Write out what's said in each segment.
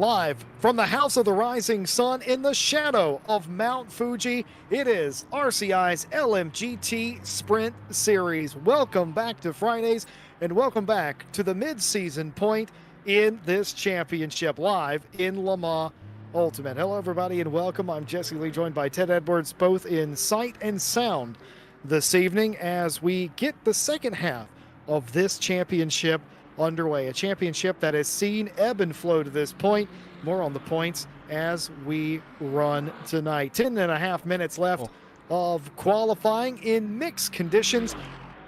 Live from the House of the Rising Sun in the shadow of Mount Fuji, it is RCI's LMGT Sprint Series. Welcome back to Fridays and welcome back to the mid-season point in this championship live in Le Mans Ultimate. Hello everybody and welcome. I'm Jesse Lee, joined by Ted Edwards, both in sight and sound this evening as we get the second half of this championship underway. A championship that has seen ebb and flow to this point. More on the points as we run tonight. 10.5 minutes left of qualifying in mixed conditions.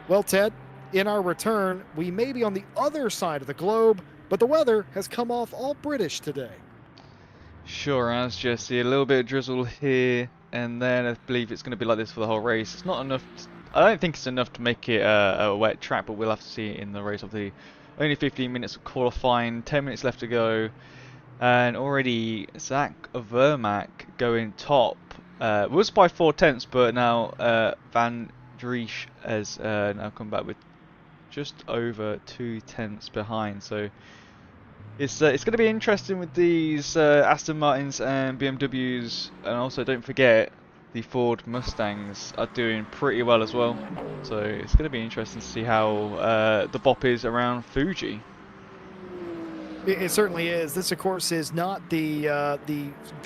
Well, Ted, in our return, we may be on the other side of the globe, but the weather has come off all British today. Sure has, Jesse. A little bit of drizzle here, and then I believe it's going to be like this for the whole race. It's not enough. I don't think it's enough to make it a wet track, but we'll have to see it in the race. Of the only 15 minutes of qualifying, 10 minutes left to go, and already Zach Vermaak going top. Was by 4/10, but now Van Driesch has now come back with just over 2/10 behind. So it's going to be interesting with these Aston Martins and BMWs, and also don't forget the Ford Mustangs are doing pretty well as well. So it's going to be interesting to see how the bop is around Fuji. It certainly is. This, of course, is not the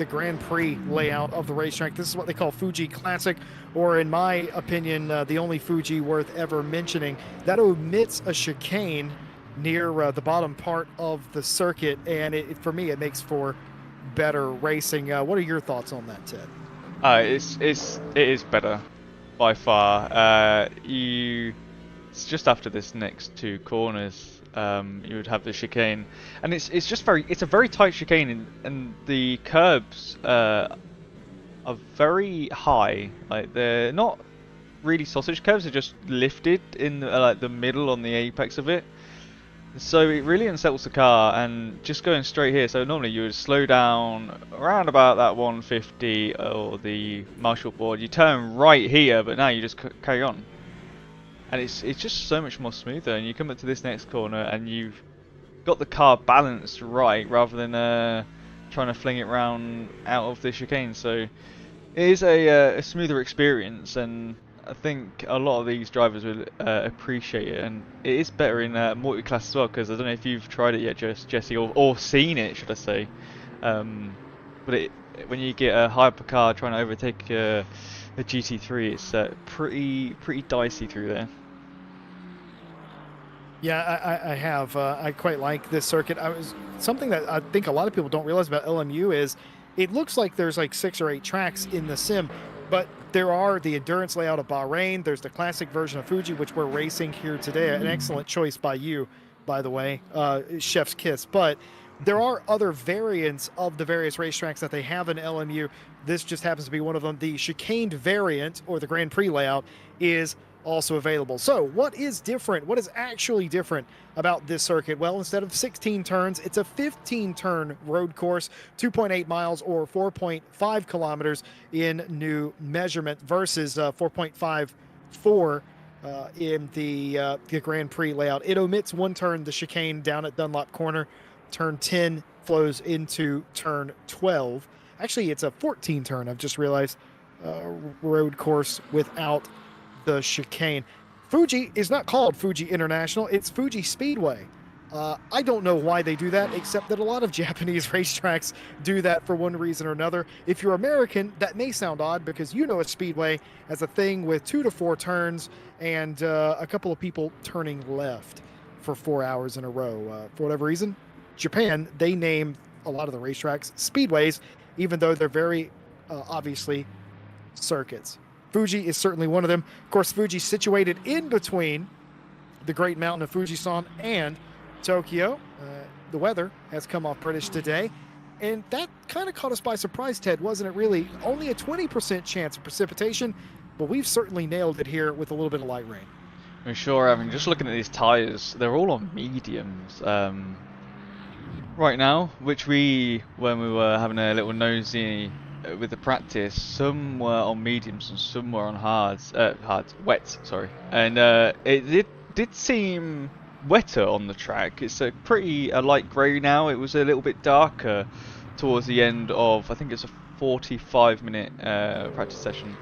Grand Prix layout of the racetrack. This is what they call Fuji Classic, or in my opinion, the only Fuji worth ever mentioning. That omits a chicane near the bottom part of the circuit, and for me, it makes for better racing. What are your thoughts on that, Ted? It is better by far. It's just after this next two corners, you would have the chicane, and it's a very tight chicane, and the curbs are very high. Like, they're not really sausage curves; they're just lifted in like the middle on the apex of it. So it really unsettles the car, and just going straight here, so normally you would slow down around about that 150 or the Marshall board, you turn right here, but now you just carry on. And it's just so much more smoother, and you come up to this next corner and you've got the car balanced right, rather than trying to fling it round out of the chicane. So it is a smoother experience, and I think a lot of these drivers will appreciate it, and it is better in multi-class as well, because I don't know if you've tried it yet, Jesse, or seen it, should I say. But when you get a hypercar trying to overtake a GT3, it's pretty dicey through there. Yeah, I have. I quite like this circuit. Something that I think a lot of people don't realize about LMU is it looks like there's like 6 or 8 tracks in the sim, but there are the endurance layout of Bahrain. There's the classic version of Fuji, which we're racing here today. An excellent choice by you, by the way, chef's kiss. But there are other variants of the various racetracks that they have in LMU. This just happens to be one of them. The chicaned variant, or the Grand Prix layout, is also available. So what is different? What is actually different about this circuit? Well, instead of 16 turns, it's a 15-turn road course, 2.8 miles or 4.5 kilometers in new measurement versus 4.54 in the Grand Prix layout. It omits one turn, the chicane down at Dunlop Corner. Turn 10 flows into turn 12. Actually, it's a 14-turn, I've just realized, road course without the chicane. Fuji is not called Fuji International, it's Fuji Speedway. I don't know why they do that, except that a lot of Japanese racetracks do that for one reason or another. If you're American, that may sound odd because you know a speedway as a thing with 2 to 4 turns and a couple of people turning left for 4 hours in a row. For whatever reason, Japan, they name a lot of the racetracks speedways, even though they're very obviously circuits. Fuji is certainly one of them. Of course, Fuji's situated in between the great mountain of Fujisan and Tokyo. The weather has come off British today, and that kind of caught us by surprise, Ted, wasn't it really? Only a 20% chance of precipitation, but we've certainly nailed it here with a little bit of light rain. I'm sure, I mean, just looking at these tyres, they're all on mediums right now, which when we were having a little nosy with the practice, some were on mediums and some were on wets, sorry. And it did seem wetter on the track. It's a pretty light grey now. It was a little bit darker towards the end of, I think it's a 45-minute practice session.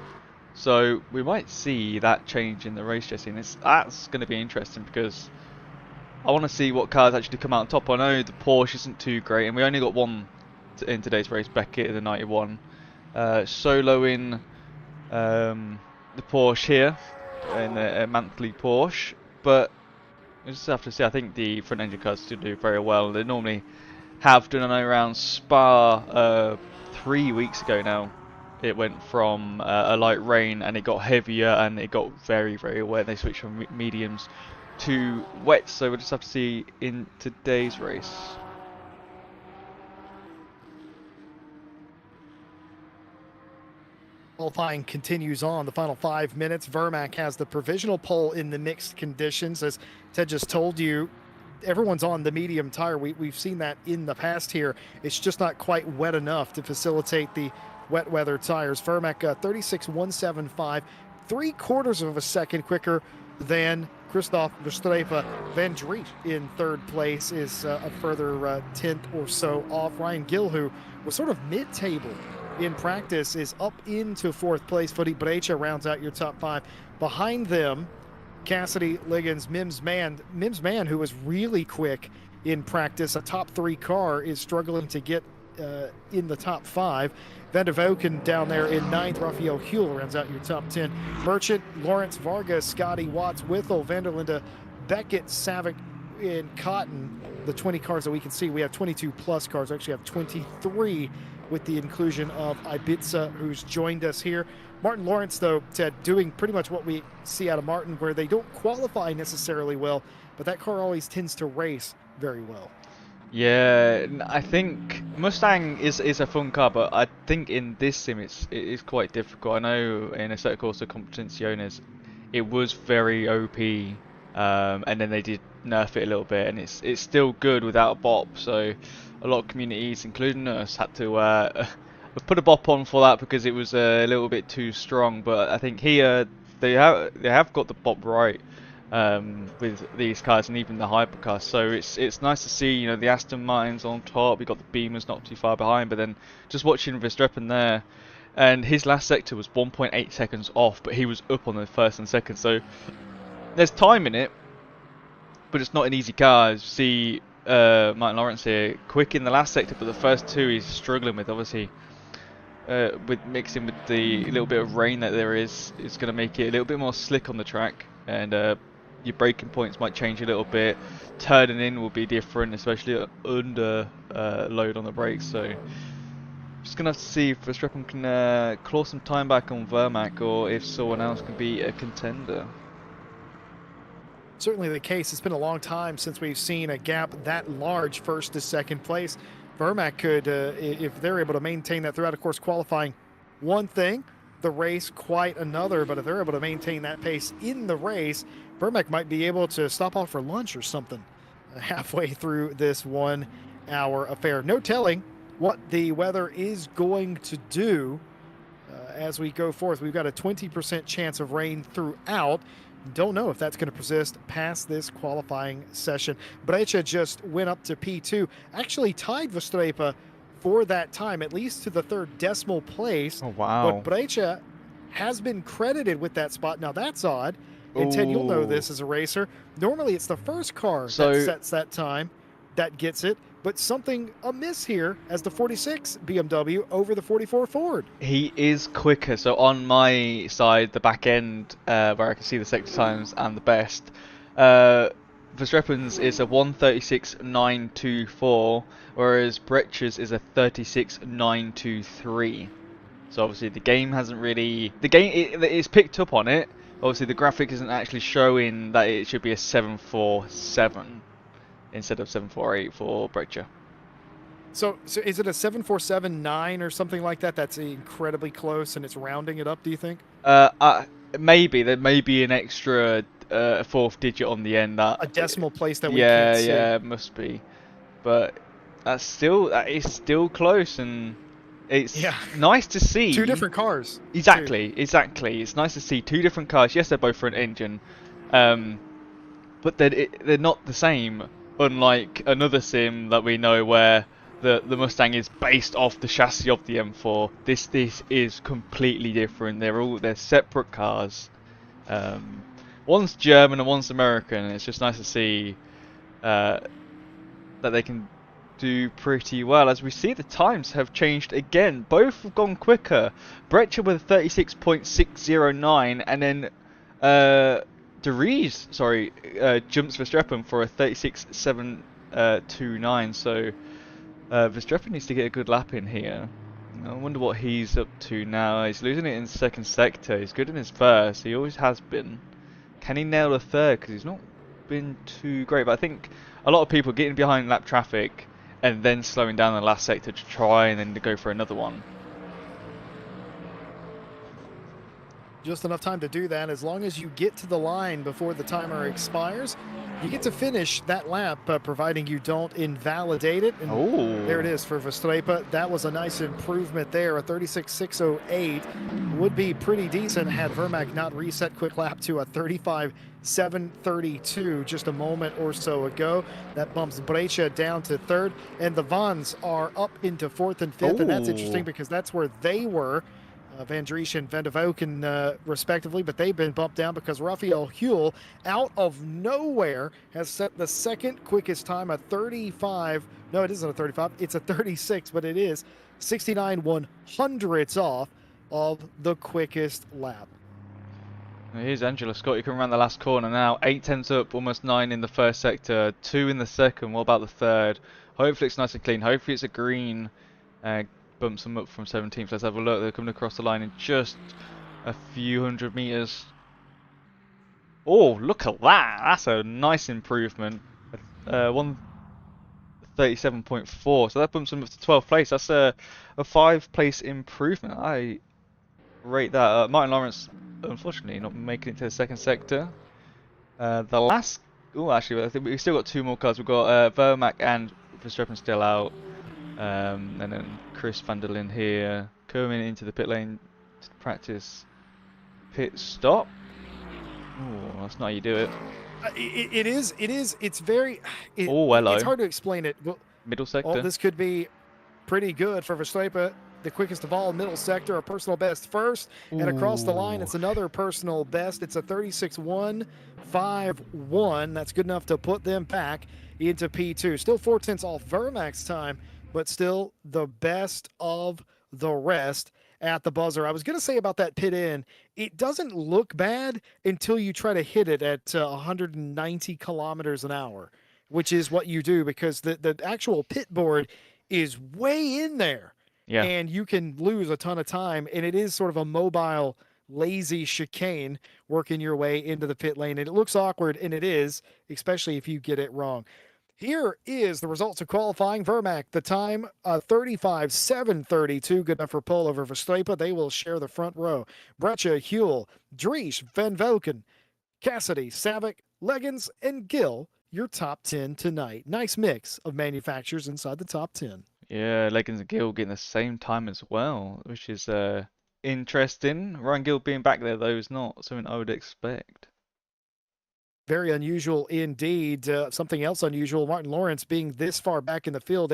So we might see that change in the race, Jesse. And that's going to be interesting because I want to see what cars actually come out on top. I know the Porsche isn't too great, and we only got one in today's race, Beckett in the 91. Soloing the Porsche here in a monthly Porsche, but we just have to see. I think the front engine cars still do very well. They normally have done. I know around Spa 3 weeks ago now, it went from a light rain and it got heavier and it got very, very wet. They switched from mediums to wet, so we'll just have to see in today's race. Qualifying continues on. The final 5 minutes. Vermac has the provisional pole in the mixed conditions. As Ted just told you, everyone's on the medium tire. We've seen that in the past here. It's just not quite wet enough to facilitate the wet weather tires. Vermac 36.175, 3/4 of a second quicker than Christoph Verstrepen. Van Driet in third place is a further tenth or so off. Ryan Gill, who was sort of mid-table in practice, is up into fourth place. Footy Brecha rounds out your top five. Behind them, Cassidy, Liggins, Mims Man, who was really quick in practice, a top three car, is struggling to get in the top five. Van der Voken down there in ninth. Raphael Huel rounds out your top 10. Merchant, Lawrence, Vargas, Scotty, Watts, Withel, Vanderlinde, Beckett, Savick, and Cotton. The 20 cars that we can see. We have 22 plus cars. We actually have 23 with the inclusion of Ibiza, who's joined us here. Martin Lawrence, though, Ted, doing pretty much what we see out of Martin, where they don't qualify necessarily well, but that car always tends to race very well. Yeah, I think Mustang is a fun car, but I think in this sim it is quite difficult. I know in a Assetto Corsa Competiciones it was very OP, and then they did nerf it a little bit, and it's still good without a bop. So a lot of communities, including us, had to put a bop on for that because it was a little bit too strong. But I think here they have got the bop right with these cars and even the hypercars. So it's nice to see, you know, the Aston Martins on top. You got the Beamers not too far behind, but then just watching Verstappen there, and his last sector was 1.8 seconds off, but he was up on the first and second. So there's time in it, but it's not an easy car. As you see Martin Lawrence here, quick in the last sector, but the first two he's struggling with. Obviously, with mixing with the little bit of rain that there is, it's going to make it a little bit more slick on the track, and your braking points might change a little bit. Turning in will be different, especially under load on the brakes. So just going to have to see if Verstappen can claw some time back on Vermac, or if someone else can be a contender. Certainly the case. It's been a long time since we've seen a gap that large first to second place. Vermac could, if they're able to maintain that throughout, of course, qualifying one thing, the race quite another. But if they're able to maintain that pace in the race, Vermac might be able to stop off for lunch or something halfway through this 1 hour affair. No telling what the weather is going to do as we go forth. We've got a 20% chance of rain throughout. Don't know if that's going to persist past this qualifying session. Brecha just went up to P2, actually tied Verstappen for that time, at least to the third decimal place. Oh, wow. But Brecha has been credited with that spot. Now, that's odd. And Ted, you'll know this as a racer. Normally, it's the first car that sets that time that gets it. But something amiss here as the 46 BMW over the 44 Ford. He is quicker. So on my side, the back end, where I can see the sector times and the best, Verstappen's is a 1:36.924, whereas Brecha's is a 36.923. So obviously the game hasn't really... it's picked up on it. Obviously the graphic isn't actually showing that it should be a 747 instead of 748 for Brecha. So is it a 747.9 or something like that? That's incredibly close, and it's rounding it up, do you think? Maybe. There may be an extra fourth digit on the end. A decimal place that we can't see. Yeah, it must be. But that is still close, and it's nice to see. Two different cars. Exactly. It's nice to see two different cars. Yes, they're both front engine. But but they're not the same. Unlike another sim that we know where the Mustang is based off the chassis of the M4. This is completely different. They're separate cars. Um, one's German and one's American. It's just nice to see that they can do pretty well. As we see, the times have changed again. Both have gone quicker. Brecher with a 36.609, and then De Vries, jumps Verstappen for a 36.729. So Verstappen needs to get a good lap in here. I wonder what he's up to now. He's losing it in second sector. He's good in his first. He always has been. Can he nail the third? Because he's not been too great. But I think a lot of people getting behind lap traffic and then slowing down the last sector to try and then to go for another one. Just enough time to do that. As long as you get to the line before the timer expires, you get to finish that lap, providing you don't invalidate it. And there it is for Verstappen. That was a nice improvement there. A 36.608 would be pretty decent had Vermaak not reset quick lap to a 35.732 just a moment or so ago. That bumps Brecha down to third, and the Vans are up into fourth and fifth. And that's interesting because that's where they were. Van Driesch and Van de Voken, respectively, but they've been bumped down because Raphael Huel, out of nowhere, has set the second quickest time, a 35. No, it isn't a 35. It's a 36, but it is 69/100ths off of the quickest lap. Here's Angela Scott. You can run the last corner now. 8 tenths up, almost 9 in the first sector, 2 in the second. What about the third? Hopefully it's nice and clean. Hopefully it's a green. Bumps them up from 17th. Let's have a look. They're coming across the line in just a few hundred meters. Oh, look at that. That's a nice improvement. 137.4. So that bumps them up to 12th place. That's a 5-place improvement. I rate that. Martin Lawrence, unfortunately, not making it to the second sector. The last... Oh, actually, I think we've still got 2 more cars. We've got Vermaak and Verstappen still out. And then Chris van der Linde here coming into the pit lane to practice pit stop. Oh, that's not how you do it. It is. It's very. Oh, hello. It's hard to explain it. Well, middle sector. Well, this could be pretty good for Verstappen. The quickest of all, middle sector, a personal best first, and across the line, it's another personal best. It's a 36.151. That's good enough to put them back into P2. Still 4 tenths off Vermaak's time, but still the best of the rest at the buzzer. I was going to say about that pit in, it doesn't look bad until you try to hit it at 190 kilometers an hour, which is what you do because the actual pit board is way in there. Yeah. And you can lose a ton of time, and it is sort of a mobile, lazy chicane working your way into the pit lane. And it looks awkward, and it is, especially if you get it wrong. Here is the results of qualifying. Vermaak, the time, 35.732, good enough for pole over Verstappen. They will share the front row. Brecha, Huel, Driesch, Van Velken, Cassidy, Savick, Leggins, and Gill, your top 10 tonight. Nice mix of manufacturers inside the top 10. Yeah, Leggins and Gill getting the same time as well, which is interesting. Ryan Gill being back there, though, is not something I would expect. Very unusual indeed. Something else unusual, Martin Lawrence being this far back in the field.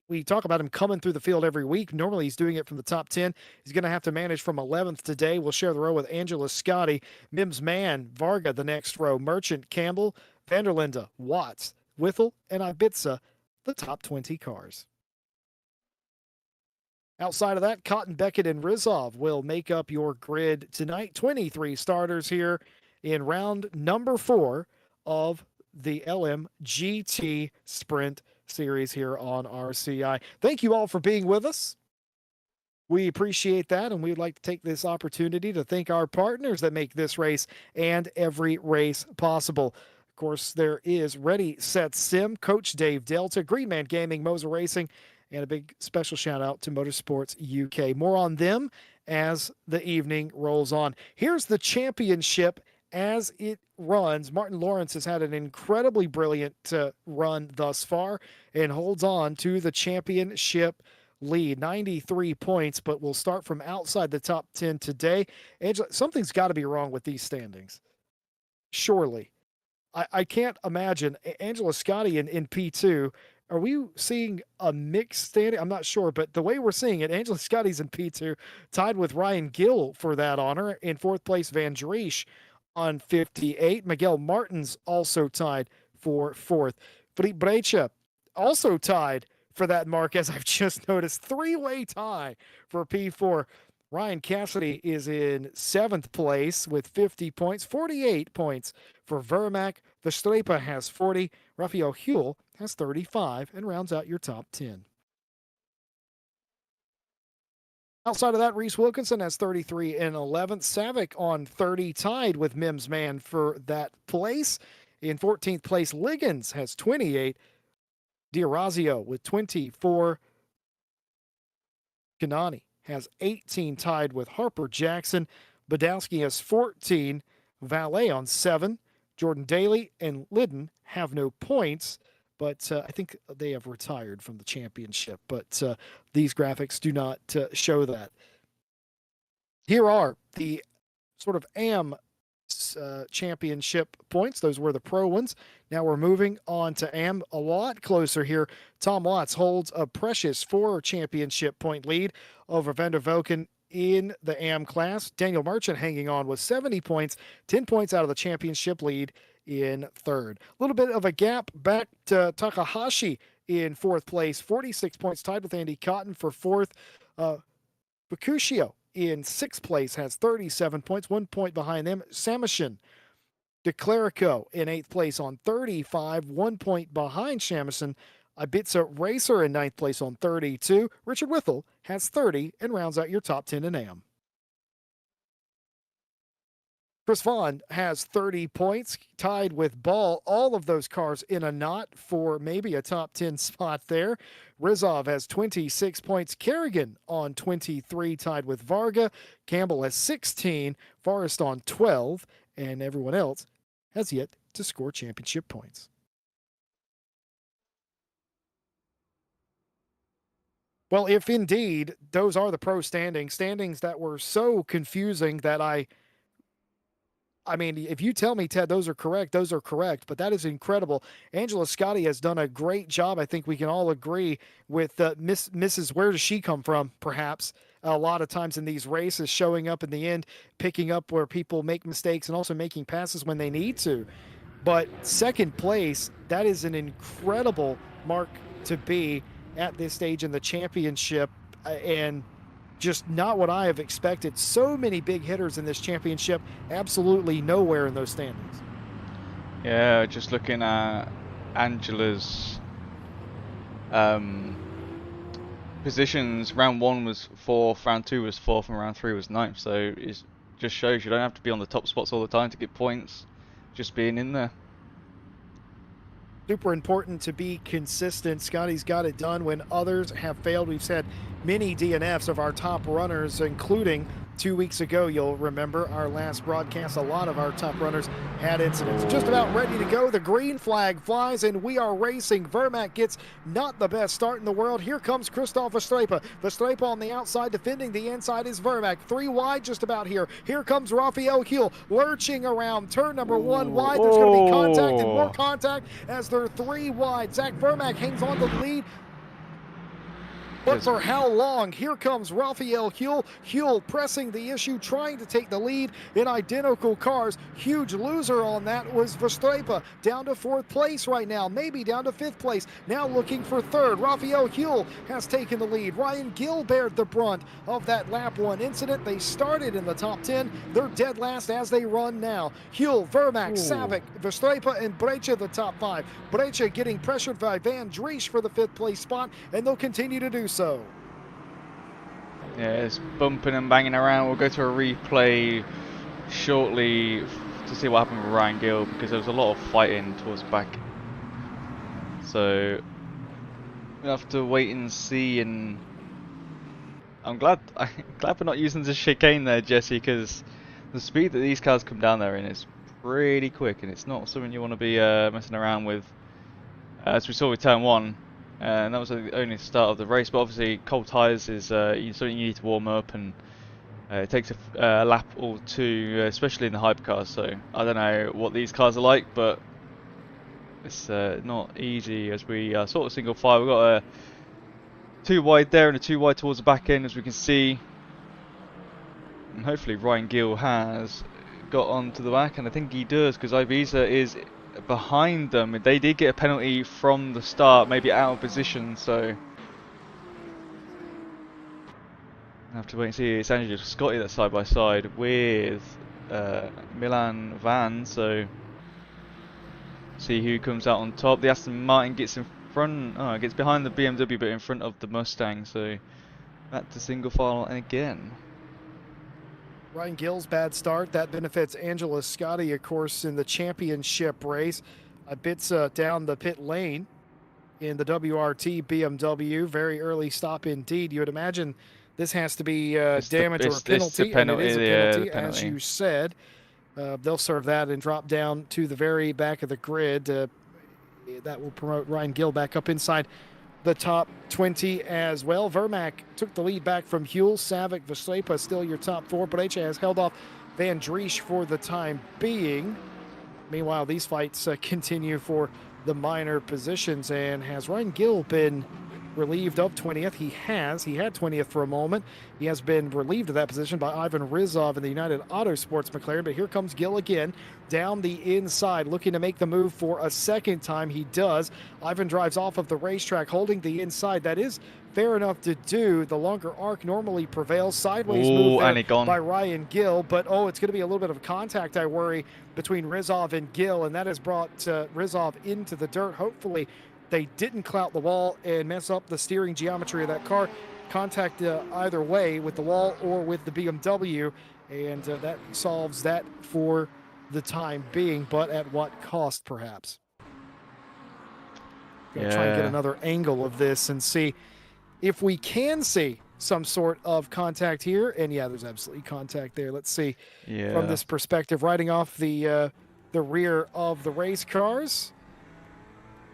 We talk about him coming through the field every week. Normally he's doing it from the top 10. He's going to have to manage from 11th today. We'll share the row with Angela Scotty, Mims Mann, Varga the next row, Merchant, Campbell, Vanderlinde, Watts, Whittle, and Ibiza, the top 20 cars. Outside of that, Cotton, Beckett, and Rizov will make up your grid tonight. 23 starters here in round number 4 of the LMGT Sprint Series here on RCI. Thank you all for being with us. We appreciate that, and we'd like to take this opportunity to thank our partners that make this race and every race possible. Of course, there is Ready, Set, Sim, Coach Dave Delta, Greenman Gaming, Moser Racing, and a big special shout out to Motorsports UK. More on them as the evening rolls on. Here's the championship as it runs. Martin Lawrence has had an incredibly brilliant run thus far and holds on to the championship lead. 93 points, but we'll start from outside the top 10 today. Angela, something's got to be wrong with these standings. Surely. I can't imagine Angela Scotti in P2. Are we seeing a mixed standing? I'm not sure, but the way we're seeing it, Angela Scotty's in P2, tied with Ryan Gill for that honor. In fourth place, Van Driesch on 58. Miguel Martins also tied for fourth. Felipe Brecha also tied for that mark, as I've just noticed. Three-way tie for P4. Ryan Cassidy is in seventh place with 50 points, 48 points for Vermac. Vestrepa has 40. Rafael Huel has 35 and rounds out your top 10. Outside of that, Reese Wilkinson has 33 and 11th. Savick on 30, tied with Mims Man for that place. In 14th place, Liggins has 28. D'Orazio with 24. Kanani has 18, tied with Harper Jackson. Badowski has 14. Valet on 7. Jordan Daly and Liddon have no points, but I think they have retired from the championship. But these graphics do not show that. Here are the sort of AM championship points. Those were the pro ones. Now we're moving on to AM, a lot closer here. Tom Watts holds a precious 4 championship point lead over Van der Voken in the AM class. Daniel Merchant hanging on with 70 points, 10 points out of the championship lead in third. A little bit of a gap back to Takahashi in fourth place, 46 points, tied with Andy Cotton for fourth. Bakushio in sixth place has 37 points, 1 point behind them. Samushin DeClerico in eighth place on 35, 1 point behind Shamison. Ibiza Racer in ninth place on 32. Richard Withel has 30 and rounds out your top 10 in AM. Chris Vaughn has 30 points, tied with Ball. All of those cars in a knot for maybe a top 10 spot there. Rizov has 26 points. Kerrigan on 23, tied with Varga. Campbell has 16. Forrest on 12. And everyone else has yet to score championship points. Well, if indeed those are the pro standings that were so confusing that I mean, if you tell me, Ted, those are correct, but that is incredible. Angela Scotti has done a great job. I think we can all agree with Mrs. Where does she come from, perhaps, a lot of times in these races, showing up in the end, picking up where people make mistakes and also making passes when they need to. But second place, that is an incredible mark to be at this stage in the championship, and just not what I have expected. So many big hitters in this championship, absolutely nowhere in those standings. Yeah, just looking at Angela's positions, round 1 was 4th, round 2 was 4th, and round 3 was 9th. So it just shows you don't have to be on the top spots all the time to get points, just being in there. Super important to be consistent. Scotty's got it done when others have failed. We've said many DNFs of our top runners, including 2 weeks ago. You'll remember our last broadcast. A lot of our top runners had incidents. Just about ready to go. The green flag flies and we are racing. Vermac gets not the best start in the world. Here comes Christoph Vestrepa. Vestrepa on the outside, defending the inside is Vermac. 3 wide just about here. Here comes Rafael Huel lurching around turn number 1 wide. There's going to be contact and more contact as they're 3 wide. Zach Vermac hangs on to the lead. But for how long? Here comes Rafael Huel. Huel pressing the issue, trying to take the lead in identical cars. Huge loser on that was Vestrepa, down to 4th place right now, maybe down to 5th place. Now looking for 3rd. Rafael Huel has taken the lead. Ryan Gill bared the brunt of that lap 1 incident. They started in the top 10. They're dead last as they run now. Huel, Vermac, Savick, Vestrepa, and Brecha the top 5. Brecha getting pressured by Van Driesch for the 5th place spot, and they'll continue to do so. Yeah, it's bumping and banging around. We'll go to a replay shortly to see what happened with Ryan Gill, because there was a lot of fighting towards the back. So we'll have to wait and see. And I'm glad we're not using the chicane there, Jesse, because the speed that these cars come down there in is pretty quick, and it's not something you want to be messing around with, as we saw with turn 1. And that was only the start of the race, but obviously cold tyres is something you need to warm up, and it takes a lap or two, especially in the hypercars. So I don't know what these cars are like, but It's not easy as we sort of single file. We've got a 2 wide there and a 2 wide towards the back end, as we can see. And hopefully Ryan Gill has got onto the back, and I think he does, because Ibiza is behind them. They did get a penalty from the start, maybe out of position, so I have to wait and see. It's Andrew Scotty that's side by side with Milan Van, so see who comes out on top. The Aston Martin gets in front, gets behind the BMW, but in front of the Mustang, so back to single file again. Ryan Gill's bad start. That benefits Angela Scotti, of course, in the championship race. Bits down the pit lane in the WRT BMW. Very early stop indeed. You would imagine this has to be damage or a penalty, and it is a penalty, as you said. They'll serve that and drop down to the very back of the grid. That will promote Ryan Gill back up inside the top 20 as well. Vermack took the lead back from Huel. Savic, Veslepa still your top 4, but HA has held off Van Driesch for the time being. Meanwhile, these fights continue for the minor positions. And has Ryan Gill been relieved of 20th? He has. He had 20th for a moment. He has been relieved of that position by Ivan Rizov in the United Autosports McLaren. But here comes Gill again down the inside, looking to make the move for a second time. He does. Ivan drives off of the racetrack, holding the inside. That is fair enough to do. The longer arc normally prevails. Sideways move there by Ryan Gill, but it's going to be a little bit of contact, I worry, between Rizov and Gill, and that has brought Rizov into the dirt. Hopefully they didn't clout the wall and mess up the steering geometry of that car. Contact either way with the wall or with the BMW, and that solves that for the time being, but at what cost, perhaps? Gonna try and get another angle of this and see if we can see some sort of contact here. And yeah, there's absolutely contact there. Let's see from this perspective, riding off the rear of the race cars.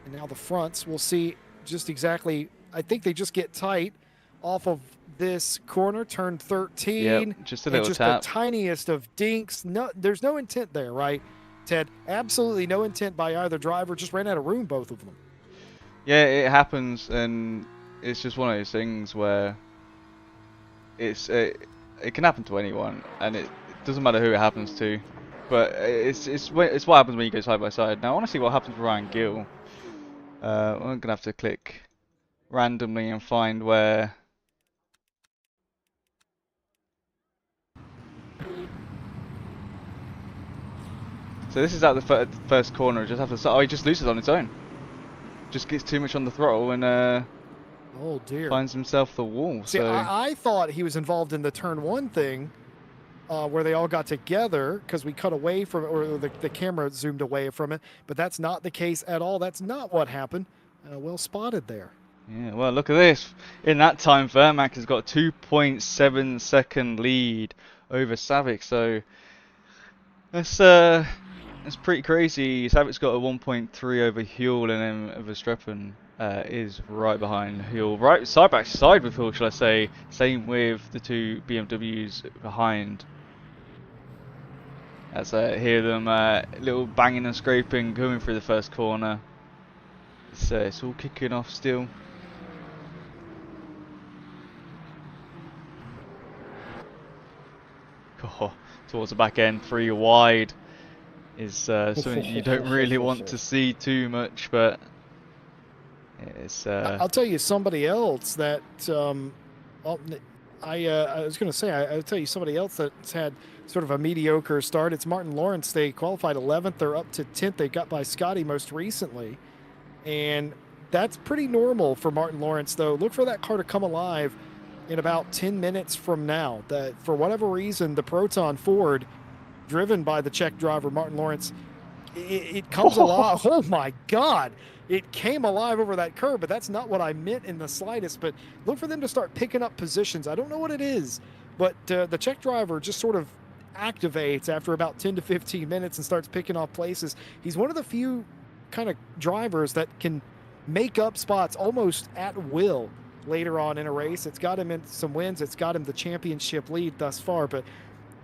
And now the fronts, we'll see just exactly. I think they just get tight off of this corner, turn 13. Yep, just a little just tap. The tiniest of dinks. No, there's no intent there, right, Ted? Absolutely no intent by either driver. Just ran out of room, both of them. Yeah, it happens, and it's just one of those things where it can happen to anyone, and it doesn't matter who it happens to. But it's what happens when you go side by side. Now I want to see what happens with Ryan Gill. I'm gonna have to click randomly and find where. So this is at the first corner. Just have to. Oh, he just loses on its own. Just gets too much on the throttle and oh dear, finds himself the wall. See, so I thought he was involved in the turn 1 thing, where they all got together, because we cut away from it, or the camera zoomed away from it. But that's not the case at all. That's not what happened. Well spotted there. Yeah, well, look at this. In that time, Vermack has got a 2.7 second lead over Savic. So that's pretty crazy. Savic's got a 1.3 over Huel, and then Verstappen is right behind Huel, right side by side with Huel, shall I say. Same with the two BMWs behind. As I hear them little banging and scraping coming through the first corner. It's all kicking off still. Oh, towards the back end, 3 wide is something you don't really want to see too much, but it's. I'll tell you somebody else that I was going to say. I'll tell you somebody else that's had sort of a mediocre start. It's Martin Lawrence. They qualified 11th. They're up to 10th. They got by Scotty most recently, and that's pretty normal for Martin Lawrence. Though, look for that car to come alive in about 10 minutes from now. That for whatever reason, the Proton Ford, driven by the Czech driver Martin Lawrence, it comes alive. Oh my God. It came alive over that curve, but that's not what I meant in the slightest. But look for them to start picking up positions. I don't know what it is, but the Czech driver just sort of activates after about 10 to 15 minutes and starts picking off places. He's one of the few kind of drivers that can make up spots almost at will later on in a race. It's got him in some wins. It's got him the championship lead thus far, but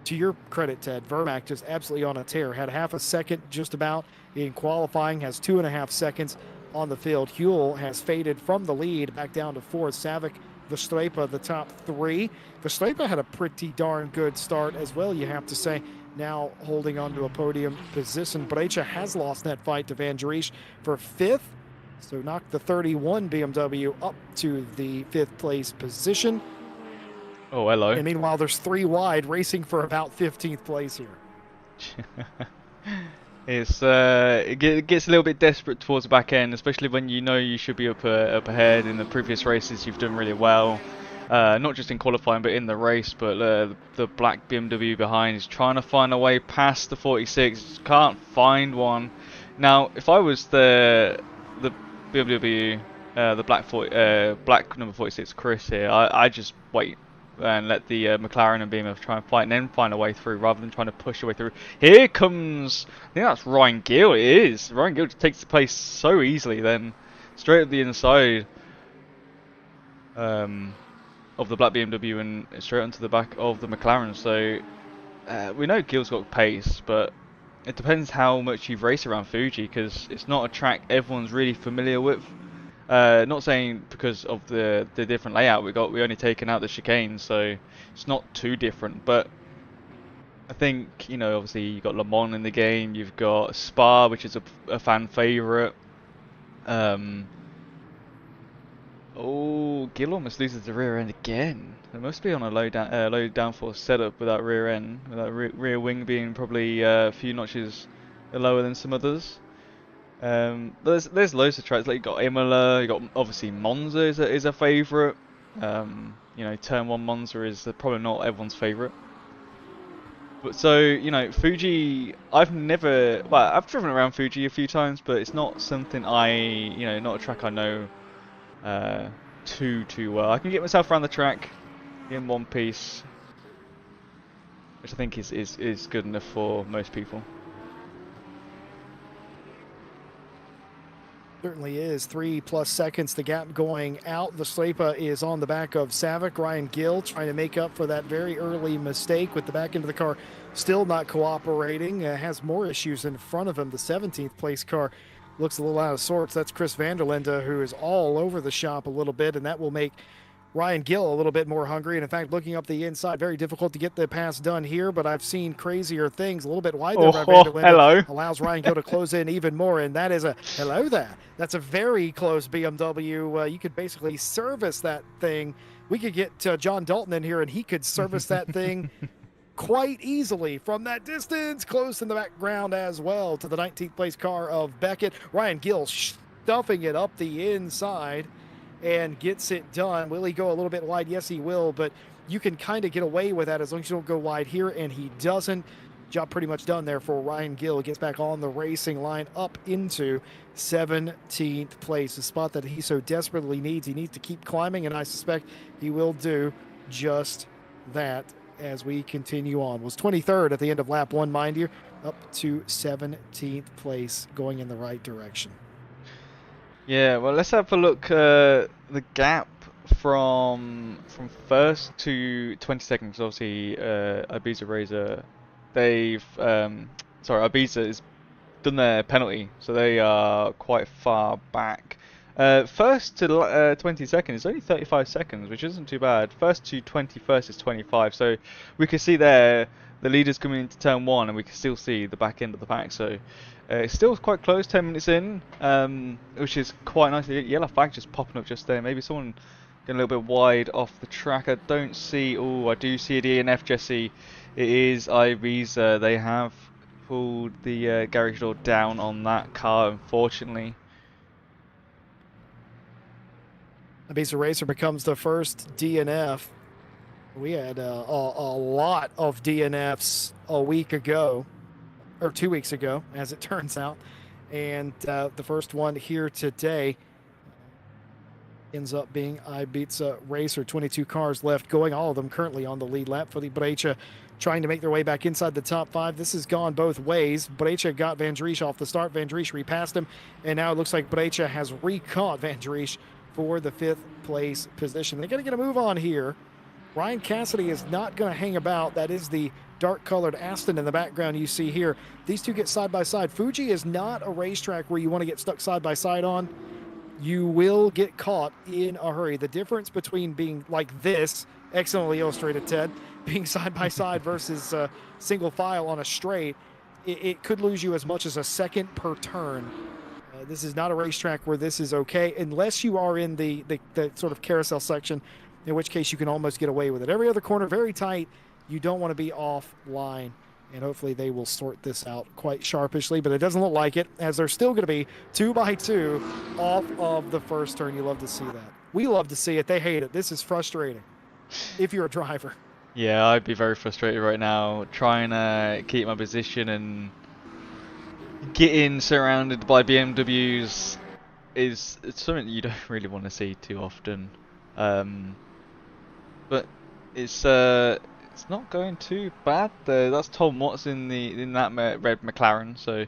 to your credit, Ted, Vermac just absolutely on a tear. Had half a second just about in qualifying, has 2.5 seconds on the field. Huel has faded from the lead back down to fourth. Savic, Vestrepa, the top three. Vestrepa had a pretty darn good start as well, you have to say. Now holding on to a podium position. Brecha has lost that fight to Van Dries for fifth. So knocked the 31 BMW up to the fifth place position. Oh, hello. And meanwhile, there's three wide racing for about 15th place here. It gets a little bit desperate towards the back end, especially when you know you should be up ahead. In the previous races, you've done really well, not just in qualifying but in the race. But the black BMW behind is trying to find a way past the 46. Can't find one. Now, if I was the BMW, the black number 46 Chris here, I just wait and let the McLaren and BMW try and fight and then find a way through rather than trying to push a way through. Here comes, I think that's Ryan Gill. It is. Ryan Gill just takes the place so easily then, straight up the inside of the black BMW and straight onto the back of the McLaren. So we know Gill's got pace, but it depends how much you've raced around Fuji, because it's not a track everyone's really familiar with. Not saying because of the different layout we only taken out the chicane, so it's not too different. But I think, you know, obviously you've got Le Mans in the game, you've got Spa, which is a fan favourite. Oh, Gill almost loses the rear end again. It must be on a low downforce setup with that rear end, with that rear wing being probably a few notches lower than some others. There's loads of tracks, like you got Imola, you got obviously Monza is a favourite. You know, Turn 1 Monza is probably not everyone's favourite. But so, you know, Fuji, I've driven around Fuji a few times, but it's not something not a track I know too well. I can get myself around the track in one piece, which I think is good enough for most people. Certainly is. 3+ seconds, the gap going out. Vestrepa is on the back of Savic. Ryan Gill trying to make up for that very early mistake with the back end of the car still not cooperating. Has more issues in front of him. The 17th place car looks a little out of sorts. That's Chris van der Linde, who is all over the shop a little bit, and that will make Ryan Gill a little bit more hungry. And in fact, looking up the inside, very difficult to get the pass done here, but I've seen crazier things. A little bit wide there by van der Linde. Hello. Allows Ryan Gill to close in even more, and that is a hello there. That's a very close BMW. You could basically service that thing. We could get John Dalton in here, and he could service that thing quite easily from that distance. Close in the background as well to the 19th place car of Beckett. Ryan Gill stuffing it up the inside and gets it done. Will he go a little bit wide? Yes, he will, but you can kind of get away with that as long as you don't go wide here, and he doesn't. Job pretty much done there for Ryan Gill. Gets back on the racing line up into 17th place, a spot that he so desperately needs. He needs to keep climbing, and I suspect he will do just that as we continue on. Was 23rd at the end of lap 1, mind you, up to 17th place, going in the right direction. Yeah, well, let's have a look. The gap from first to 22nd, obviously Ibiza Razor, Ibiza has done their penalty, so they are quite far back. First to 22nd is only 35 seconds, which isn't too bad. First to 21st is 25, so we can see there the leaders coming into turn 1, and we can still see the back end of the pack. So it's still quite close, 10 minutes in, which is quite nice. The yellow flag just popping up just there. Maybe someone getting a little bit wide off the track. I don't see. Oh, I do see a DNF, Jesse. It is Ibiza. They have pulled the garage door down on that car, unfortunately. Ibiza Racer becomes the first DNF. We had a lot of DNFs a week ago, or 2 weeks ago, as it turns out. And the first one here today ends up being Ibiza Racer. 22 cars left going, all of them currently on the lead lap for the Brecha, trying to make their way back inside the top 5. This has gone both ways. Brecha got Van Dries off the start. Van Dries repassed him, and now it looks like Brecha has recaught Van Dries for the 5th place position. They got to get a move on here Ryan Cassidy is not going to hang about. That is the dark-colored Aston in the background you see here. These two get side by side. Fuji is not a racetrack where you want to get stuck side by side on. You will get caught in a hurry. The difference between being like this, excellently illustrated, Ted, being side by side versus single file on a straight, it could lose you as much as a second per turn. This is not a racetrack where this is okay, unless you are in the sort of carousel section, in which case you can almost get away with it. Every other corner, very tight. You don't want to be offline, and hopefully they will sort this out quite sharpishly, but it doesn't look like it, as they're still going to be 2 by 2 off of the first turn. You love to see that. We love to see it. They hate it. This is frustrating if you're a driver. Yeah, I'd be very frustrated right now trying to keep my position, and getting surrounded by BMWs is something you don't really want to see too often. But it's not going too bad there. That's Tom Watts in that red McLaren, so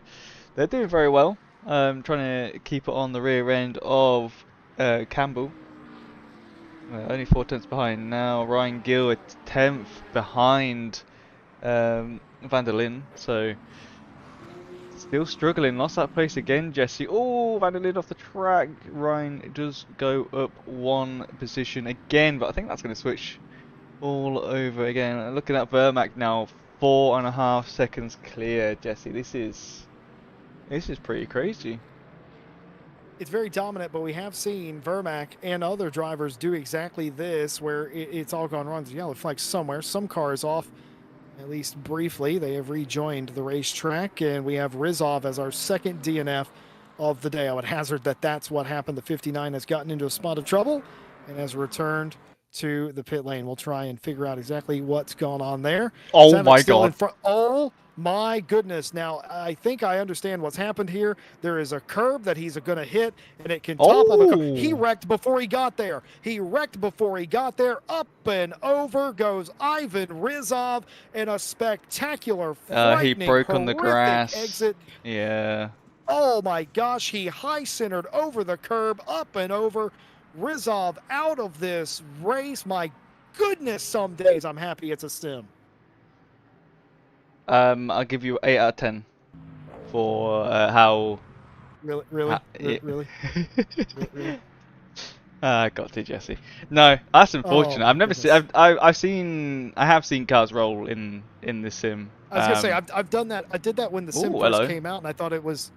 they're doing very well. Trying to keep it on the rear end of Campbell. Only 4 tenths behind now. Ryan Gill at 10th behind Van der Linde, so still struggling. Lost that place again, Jesse. Oh, Van der Linde off the track. Ryan does go up 1 position again, but I think that's going to switch all over again. Looking at Vermac now, 4.5 seconds clear, Jesse. This is pretty crazy. It's very dominant, but we have seen Vermac and other drivers do exactly this, where it's all gone wrong. There's a yellow flag somewhere. Some cars off, at least briefly. They have rejoined the racetrack, and we have Rizov as our second DNF of the day. I would hazard that that's what happened. The 59 has gotten into a spot of trouble and has returned to the pit lane. We'll try and figure out exactly what's going on there. Oh my God. Oh my goodness. Now, I think I understand what's happened here. There is a curb that he's going to hit, and it can topple the car. He wrecked before he got there. Up and over goes Ivan Rizov in a spectacular, frightening, he broke on the grass. Exit. Yeah. Oh my gosh. He high-centered over the curb, up and over. Rizov out of this race. My goodness, some days I'm happy it's a sim. I'll give you 8 out of 10 for how. Really? Really? Got to, Jesse. No, that's unfortunate. Oh, I've never seen. I have seen cars roll in this sim. I was gonna say I've done that. I did that when the sim first came out, and I thought it was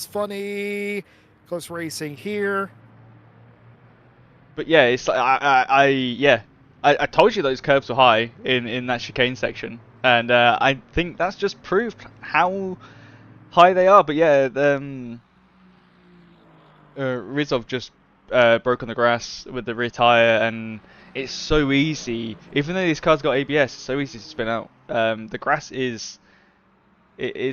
funny. Close racing here. But yeah, it's like I told you those curves were high in that chicane section, and I think that's just proved how high they are. But yeah, Rizov just broke on the grass with the rear tire, and it's so easy. Even though this car's got ABS, it's so easy to spin out. The grass is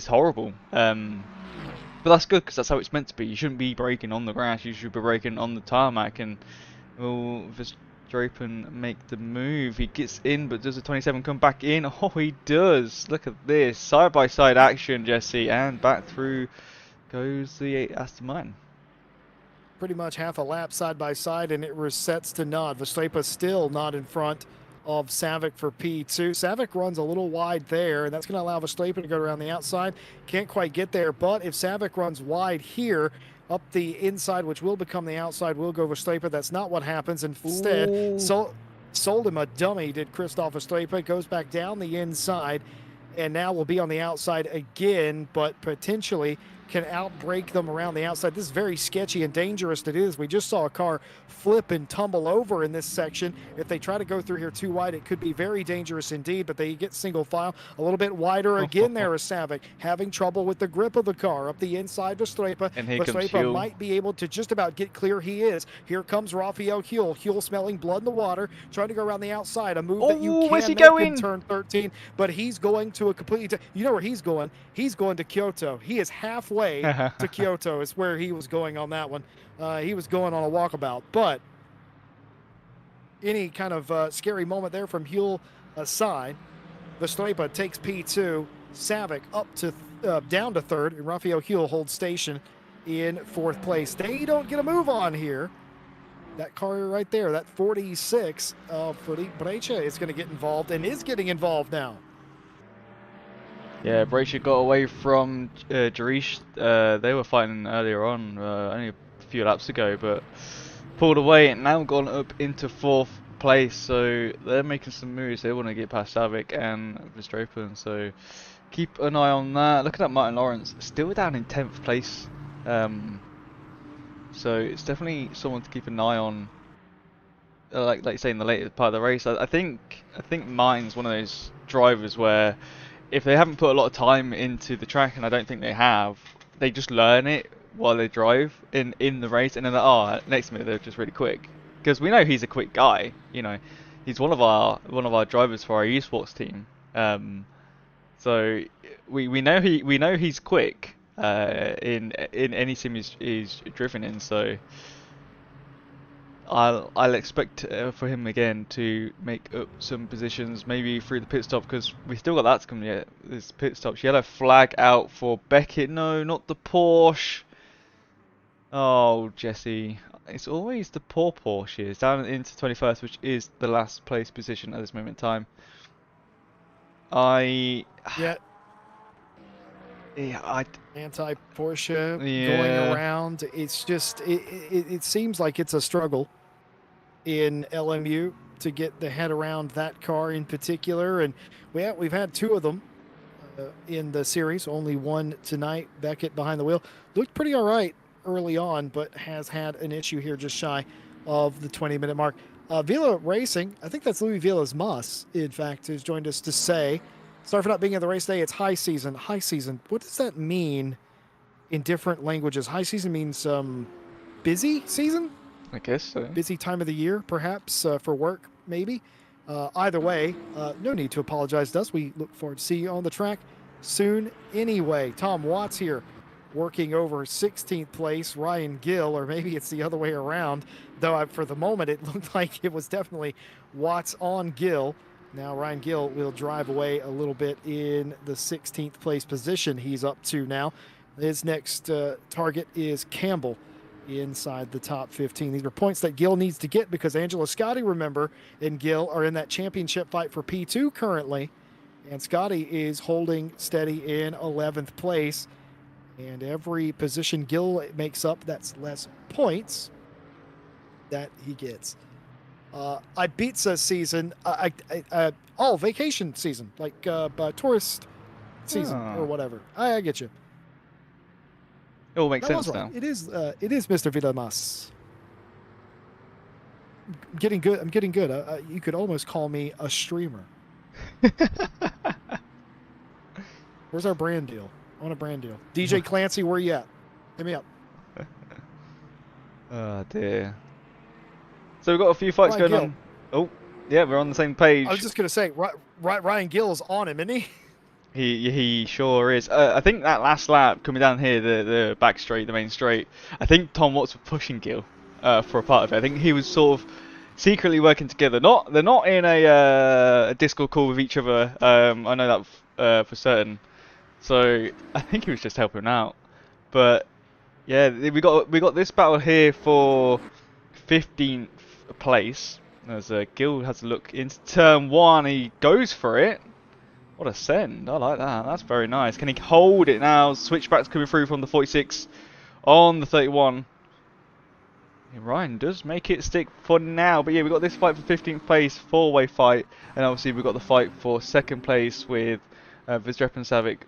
horrible. But that's good, because that's how it's meant to be. You shouldn't be braking on the grass. You should be braking on the tarmac. And will Verstappen make the move? He gets in, but does the 27 come back in? Oh, he does. Look at this. Side-by-side action, Jesse. And back through goes the Aston Martin. Pretty much half a lap side by side, and it resets to nod. Verstappen still not in front of Savic for P2. Savic runs a little wide there, and that's going to allow Verstappen to go around the outside. Can't quite get there, but if Savic runs wide here, up the inside, which will become the outside, will go Verstappen. That's not what happens. Instead, sold him a dummy, did Christoph Verstappen. Goes back down the inside, and now will be on the outside again, but potentially can outbrake them around the outside. This is very sketchy and dangerous to do this. We just saw a car flip and tumble over in this section. If they try to go through here too wide, it could be very dangerous indeed, but they get single file. A little bit wider again there is Savic, having trouble with the grip of the car. Up the inside, Verstappen. Verstappen might be able to just about get clear. He is. Here comes Raphael Huell. Huell smelling blood in the water, trying to go around the outside. A move that you can make in turn 13, but he's going to a completely... You know where he's going? He's going to Kyoto. He is halfway to Kyoto is where he was going on that one. He was going on a walkabout, but any kind of scary moment there from Huell aside. Verstappen takes P2, Savic up to down to third, and Raphael Huell holds station in fourth place. They don't get a move on here. that car right there, that 46 Footy Breccia is going to get involved and is getting involved now. Yeah, Brazier got away from Jarish. They were fighting earlier on, only a few laps ago, but pulled away and now gone up into 4th place. So they're making some moves. They want to get past Savic and Verstappen. So keep an eye on that. Looking at Martin Lawrence, still down in 10th place. So it's definitely someone to keep an eye on. Like you say, in the later part of the race, I think Martin's one of those drivers where if they haven't put a lot of time into the track, and I don't think they have, they just learn it while they drive in the race, and then oh, next minute they're just really quick. Because we know he's a quick guy, you know, he's one of our drivers for our esports team. So we know he's quick in any sim he's driven in. So I'll expect for him again to make up some positions, maybe through the pit stop, because we still got that to come yet. This pit stop, yellow flag out for Beckett. No, not the Porsche. Oh, Jesse, it's always the poor Porsches down into 21st, which is the last place position at this moment in time. Yeah, Yeah, anti-Porsche going yeah. around. It's just it seems like it's a struggle in LMU to get the head around that car in particular, and we've had 2 of them in the series. Only one tonight. Beckett behind the wheel looked pretty all right early on, but has had an issue here just shy of the 20-minute mark. Vila Racing, I think that's Louis Vila's Moss, in fact, who's joined us to say, sorry for not being at the race day. It's high season. High season. What does that mean in different languages? High season means busy season? I guess so. Busy time of the year, perhaps, for work, maybe. Either way, no need to apologize to us. We look forward to see you on the track soon anyway. Tom Watts here working over 16th place. Ryan Gill, or maybe it's the other way around, though for the moment it looked like it was definitely Watts on Gill. Now Ryan Gill will drive away a little bit in the 16th place position he's up to now. His next target is Campbell inside the top 15. These are points that Gill needs to get because Angelo Scotti, remember, and Gill are in that championship fight for P2 currently. And Scotti is holding steady in 11th place. And every position Gill makes up, that's less points that he gets. Ibiza season, vacation season, like tourist season or whatever. I get you. It all makes sense now. It is Mr. Villamas. I'm getting good. You could almost call me a streamer. Where's our brand deal? I want a brand deal. DJ Clancy, where you at? Hit me up. Oh dear. So we've got a few fights going on. Oh, yeah, we're on the same page. I was just gonna say, Ryan Gill is on him, isn't he? He sure is. I think that last lap coming down here, the back straight, the main straight, I think Tom Watts was pushing Gill for a part of it. I think he was sort of secretly working together. They're not in a Discord call with each other. I know that for certain. So I think he was just helping out. But yeah, we got this battle here for 15th place. As Gill has a look into turn 1, he goes for it. What a send. I like that. That's very nice. Can he hold it now? Switchbacks coming through from the 46 on the 31. Yeah, Ryan does make it stick for now. But yeah, we've got this fight for 15th place, 4-way fight. And obviously we've got the fight for 2nd place with Verstappen, Savic,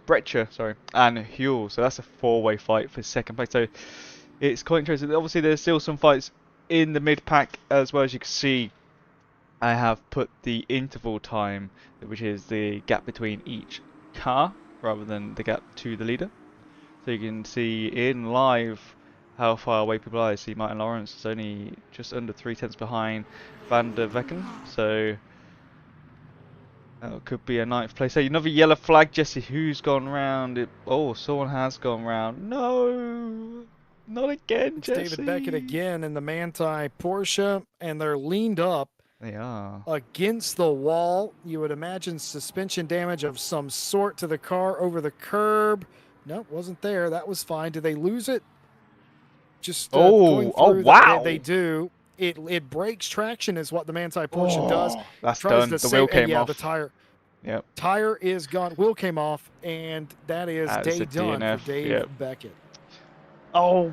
Breccia, and Huel. So that's a 4-way fight for 2nd place. So it's quite interesting. Obviously there's still some fights in the mid-pack as well. As you can see, I have put the interval time, which is the gap between each car, rather than the gap to the leader. So you can see in live how far away people are. I see Martin Lawrence is only just under 3/10 behind Van der Vecken. So that could be a 9th place. Hey, another yellow flag, Jesse. Who's gone round? Oh, someone has gone round. No, not again, Jesse. David Beckett again in the Manti Porsche, and they're leaned up. They are against the wall. You would imagine suspension damage of some sort to the car over the curb. Nope, wasn't there. That was fine. Did they lose it? just going Oh through they wow. do. It breaks traction is what the Manti Porsche does. Oh, that's Tries done. to The wheel save, and came yeah, the off. tire Yep. tire is gone. Wheel came off, and that is That's day a done for DNF. Dave Yep. Beckett. Oh,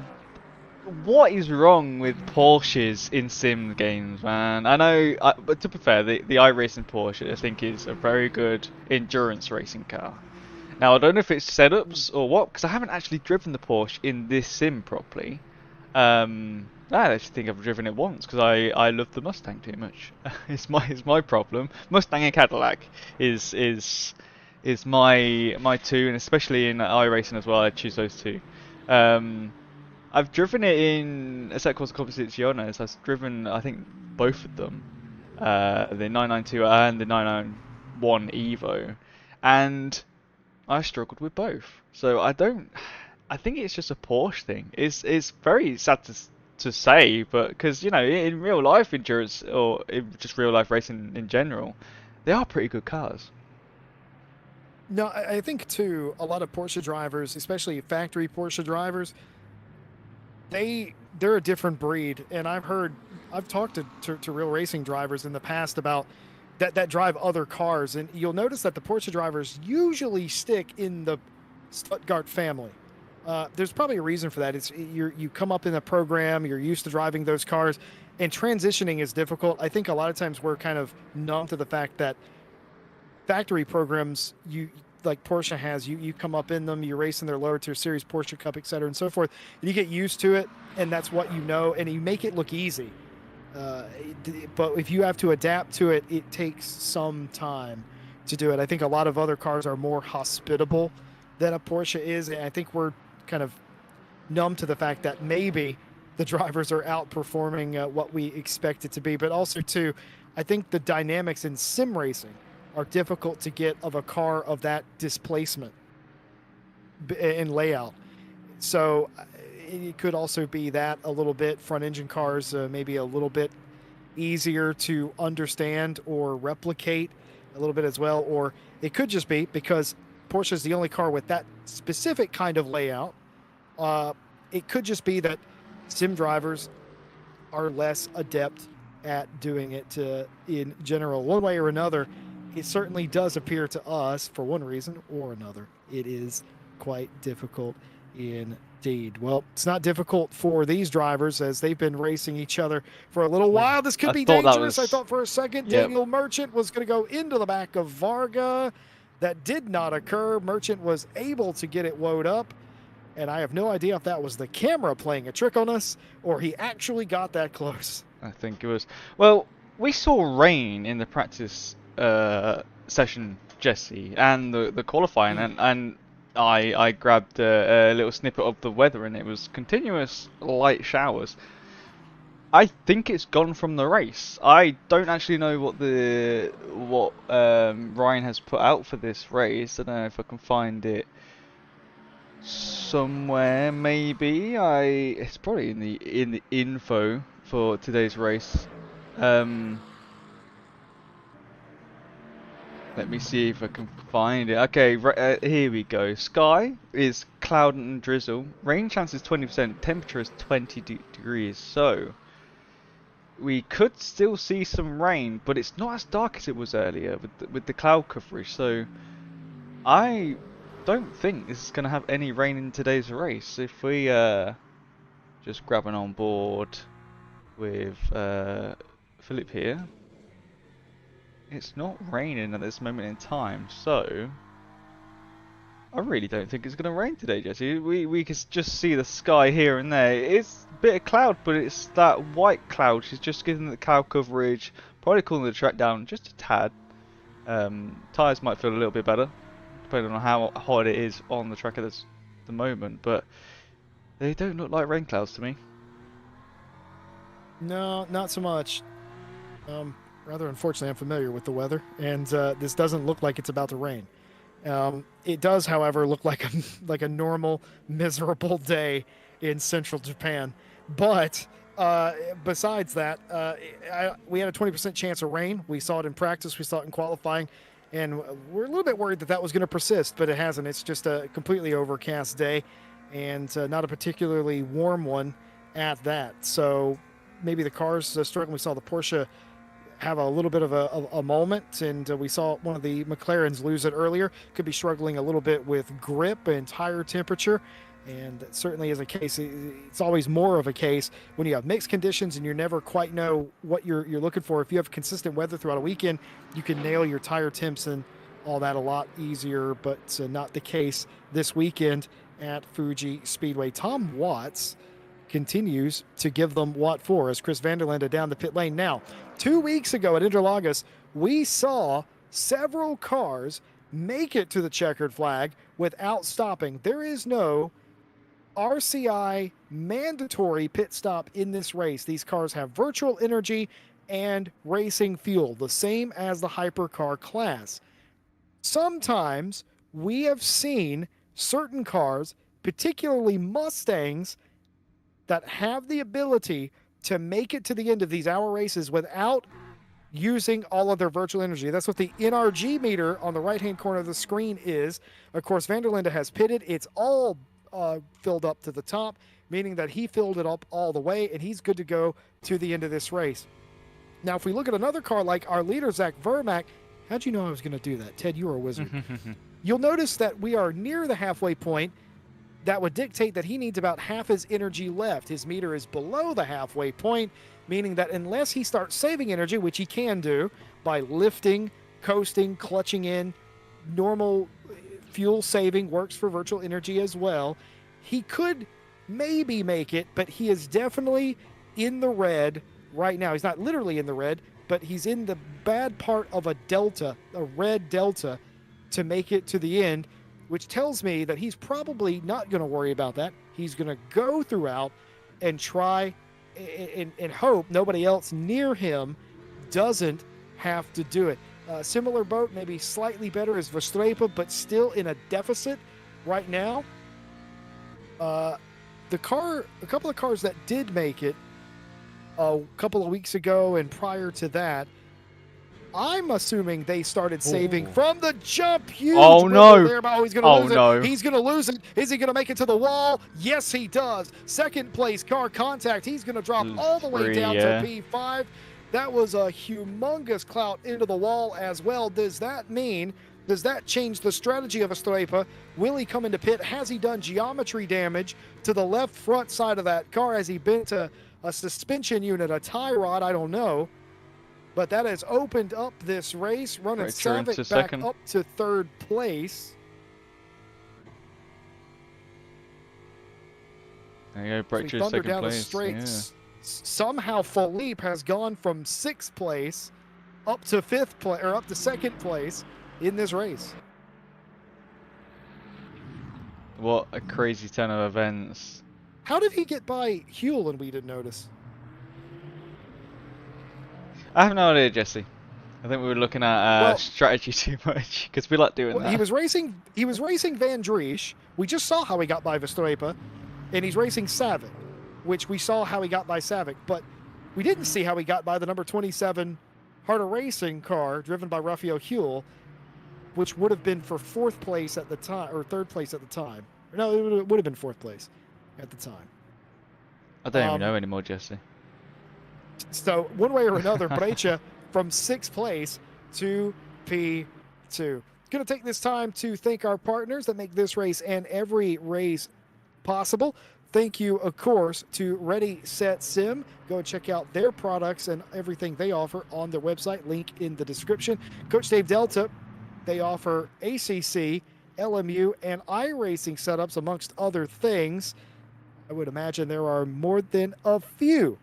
what is wrong with Porsches in sim games, man? I know, but to be fair, the iRacing Porsche I think is a very good endurance racing car. Now I don't know if it's setups or what, because I haven't actually driven the Porsche in this sim properly. I actually think I've driven it once because I love the Mustang too much. It's my problem. Mustang and Cadillac is my two, and especially in iRacing as well. I choose those two. Um, I've driven it in a set called Competiciones. I've driven, I think, both of them, the 992 and the 991 Evo, and I struggled with both. So I don't. I think it's just a Porsche thing. It's very sad to say, but because in real life endurance or in just real life racing in general, they are pretty good cars. No, I think too. A lot of Porsche drivers, especially factory Porsche drivers, they're a different breed. And I've talked to real racing drivers in the past about that drive other cars, and you'll notice that the Porsche drivers usually stick in the Stuttgart family. There's probably a reason for that. It's you come up in the program, you're used to driving those cars, and transitioning is difficult. I think a lot of times we're kind of numb to the fact that factory programs, you like Porsche has, you come up in them, you race in their lower tier series, Porsche Cup, et cetera, and so forth. And you get used to it, and that's what you know, and you make it look easy. Uh, but if you have to adapt to it, it takes some time to do it. I think a lot of other cars are more hospitable than a Porsche is, and I think we're kind of numb to the fact that maybe the drivers are outperforming what we expect it to be. But also, too, I think the dynamics in sim racing are difficult to get of a car of that displacement and layout. So it could also be that a little bit front engine cars, maybe a little bit easier to understand or replicate a little bit as well. Or it could just be because Porsche is the only car with that specific kind of layout. Uh, it could just be that sim drivers are less adept at doing it in general. One way or another, it certainly does appear to us, for one reason or another, it is quite difficult indeed. Well, it's not difficult for these drivers as they've been racing each other for a little while. This could I be thought that dangerous. I was. thought for a second Yep. Daniel Merchant was going to go into the back of Varga. That did not occur. Merchant was able to get it woed up. And I have no idea if that was the camera playing a trick on us or he actually got that close. I think it was. Well, we saw rain in the practice session, Jesse, and the qualifying, and I grabbed a little snippet of the weather, and it was continuous light showers. I think it's gone from the race. I don't actually know what Ryan has put out for this race. I don't know if I can find it somewhere. Maybe it's probably in the info for today's race. Um, Let me see if I can find it. Okay, here we go. Sky is cloud and drizzle. Rain chance is 20%. Temperature is 20 degrees. So we could still see some rain, but it's not as dark as it was earlier with the cloud coverage. So I don't think this is going to have any rain in today's race. If we just grab an on board with Philip here. It's not raining at this moment in time, so I really don't think it's going to rain today, Jesse. We can just see the sky here and there. It's a bit of cloud, but it's that white cloud. She's just giving the cloud coverage, probably cooling the track down just a tad. Tyres might feel a little bit better, depending on how hot it is on the track at the moment, but they don't look like rain clouds to me. No, not so much. Rather unfortunately, I'm familiar with the weather, and this doesn't look like it's about to rain. It does, however, look like a normal, miserable day in central Japan. But besides that, we had a 20% chance of rain. We saw it in practice. We saw it in qualifying. And we're a little bit worried that was going to persist, but it hasn't. It's just a completely overcast day and not a particularly warm one. at that. So maybe the cars struggling. We saw the Porsche have a little bit of a moment, and we saw one of the McLarens lose it earlier. Could be struggling a little bit with grip and tire temperature, and that certainly is a case. It's always more of a case when you have mixed conditions and you never quite know what you're looking for. If you have consistent weather throughout a weekend, you can nail your tire temps and all that a lot easier, but not the case this weekend at Fuji Speedway. Tom Watts continues to give them what for as Chris Vanderlinde down the pit lane. Now, 2 weeks ago at Interlagos, we saw several cars make it to the checkered flag without stopping. There is no RCI mandatory pit stop in this race. These cars have virtual energy and racing fuel, the same as the hypercar class. Sometimes we have seen certain cars, particularly Mustangs, that have the ability to make it to the end of these hour races without using all of their virtual energy. That's what the NRG meter on the right-hand corner of the screen is. Of course, Vanderlinde has pitted. It's all filled up to the top, meaning that he filled it up all the way, and he's good to go to the end of this race. Now, if we look at another car like our leader, Zach Vermack, how'd you know I was going to do that? Ted, you are a wizard. You'll notice that we are near the halfway point. That would dictate that he needs about half his energy left. His meter is below the halfway point, meaning that unless he starts saving energy, which he can do by lifting, coasting, clutching in, normal fuel saving works for virtual energy as well, he could maybe make it, but he is definitely in the red right now. He's not literally in the red, but he's in the bad part of a delta, a red delta, to make it to the end, which tells me that he's probably not going to worry about that. He's going to go throughout and try and hope nobody else near him doesn't have to do it. Similar boat, maybe slightly better as Verstappen, but still in a deficit right now. A couple of cars that did make it a couple of weeks ago and prior to that, I'm assuming they started saving from the jump. Huge there, but he's going to lose it. He's going to lose it. Is he going to make it to the wall? Yes, he does. Second place car contact. He's going to drop all the way down to P5. That was a humongous clout into the wall as well. Does that change the strategy of Verstappen? Will he come into pit? Has he done geometry damage to the left front side of that car? Has he bent a suspension unit, a tie rod? I don't know. But that has opened up this race, running Savick back up to third place. There you go, break to second down place. The straight. Somehow Philippe has gone from 6th place up to 5th place, or up to 2nd place in this race. What a crazy turn of events. How did he get by Huell and we didn't notice? I have no idea, Jesse. I think we were looking at strategy too much because we like doing that. He was racing Van Driesch. We just saw how he got by Verstappen, and he's racing Savick, which we saw how he got by Savick, but we didn't see how he got by the number 27 Harder Racing car driven by Raphael Huell, which would have been for 4th place at the time, or 3rd place at the time. No, it would have been 4th place at the time. I don't even know anymore, Jesse. So one way or another, Breccia from 6th place to P2. Going to take this time to thank our partners that make this race and every race possible. Thank you, of course, to Ready, Set, Sim. Go and check out their products and everything they offer on their website. Link in the description. Coach Dave Delta, they offer ACC, LMU, and iRacing setups, amongst other things. I would imagine there are more than a few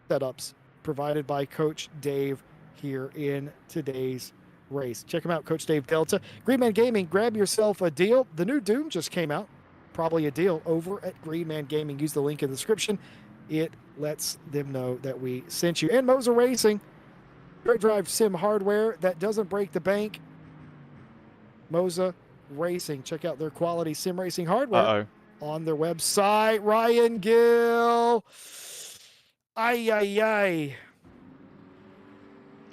setups provided by Coach Dave here in today's race. Check him out, Coach Dave Delta. Green Man Gaming, grab yourself a deal. The new Doom just came out. Probably a deal over at Green Man Gaming. Use the link in the description. It lets them know that we sent you. And Moser Racing, Direct Drive Sim hardware that doesn't break the bank. Moser Racing. Check out their quality sim racing hardware on their website. Ryan Gill. Ay.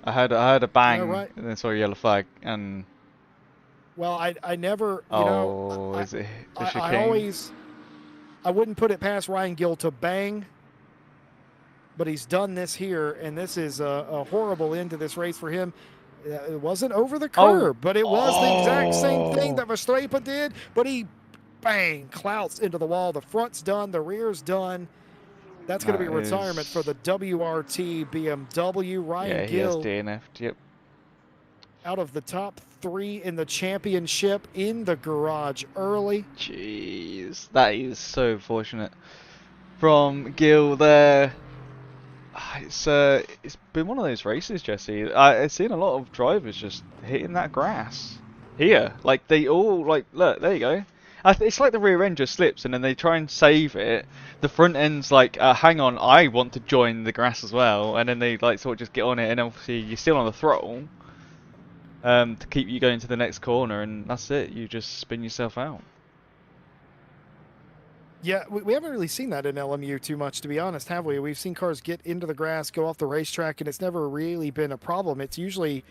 I heard a bang and then saw a yellow flag and. Well, I never. Is it the chicane? I wouldn't put it past Ryan Gill to bang, but he's done this here, and this is a horrible end to this race for him. It wasn't over the Oh, curb, but it was the exact same thing that Verstappen did, but he, bang, clouts into the wall. The front's done, the rear's done. That's going to be retirement for the WRT BMW. Ryan yeah, he has Gill DNF'd, yep. out of the top 3 in the championship in the garage early. Jeez, that is so fortunate from Gill there. It's been one of those races, Jesse. I've seen a lot of drivers just hitting that grass here. Like they all like, look, there you go. It's like the rear end just slips and then they try and save it. The front end's like, hang on, I want to join the grass as well, and then they like sort of just get on it, and obviously you're still on the throttle to keep you going to the next corner, and that's it. You just spin yourself out. Yeah, we haven't really seen that in LMU too much, to be honest, have we? We've seen cars get into the grass, go off the racetrack, and it's never really been a problem. It's usually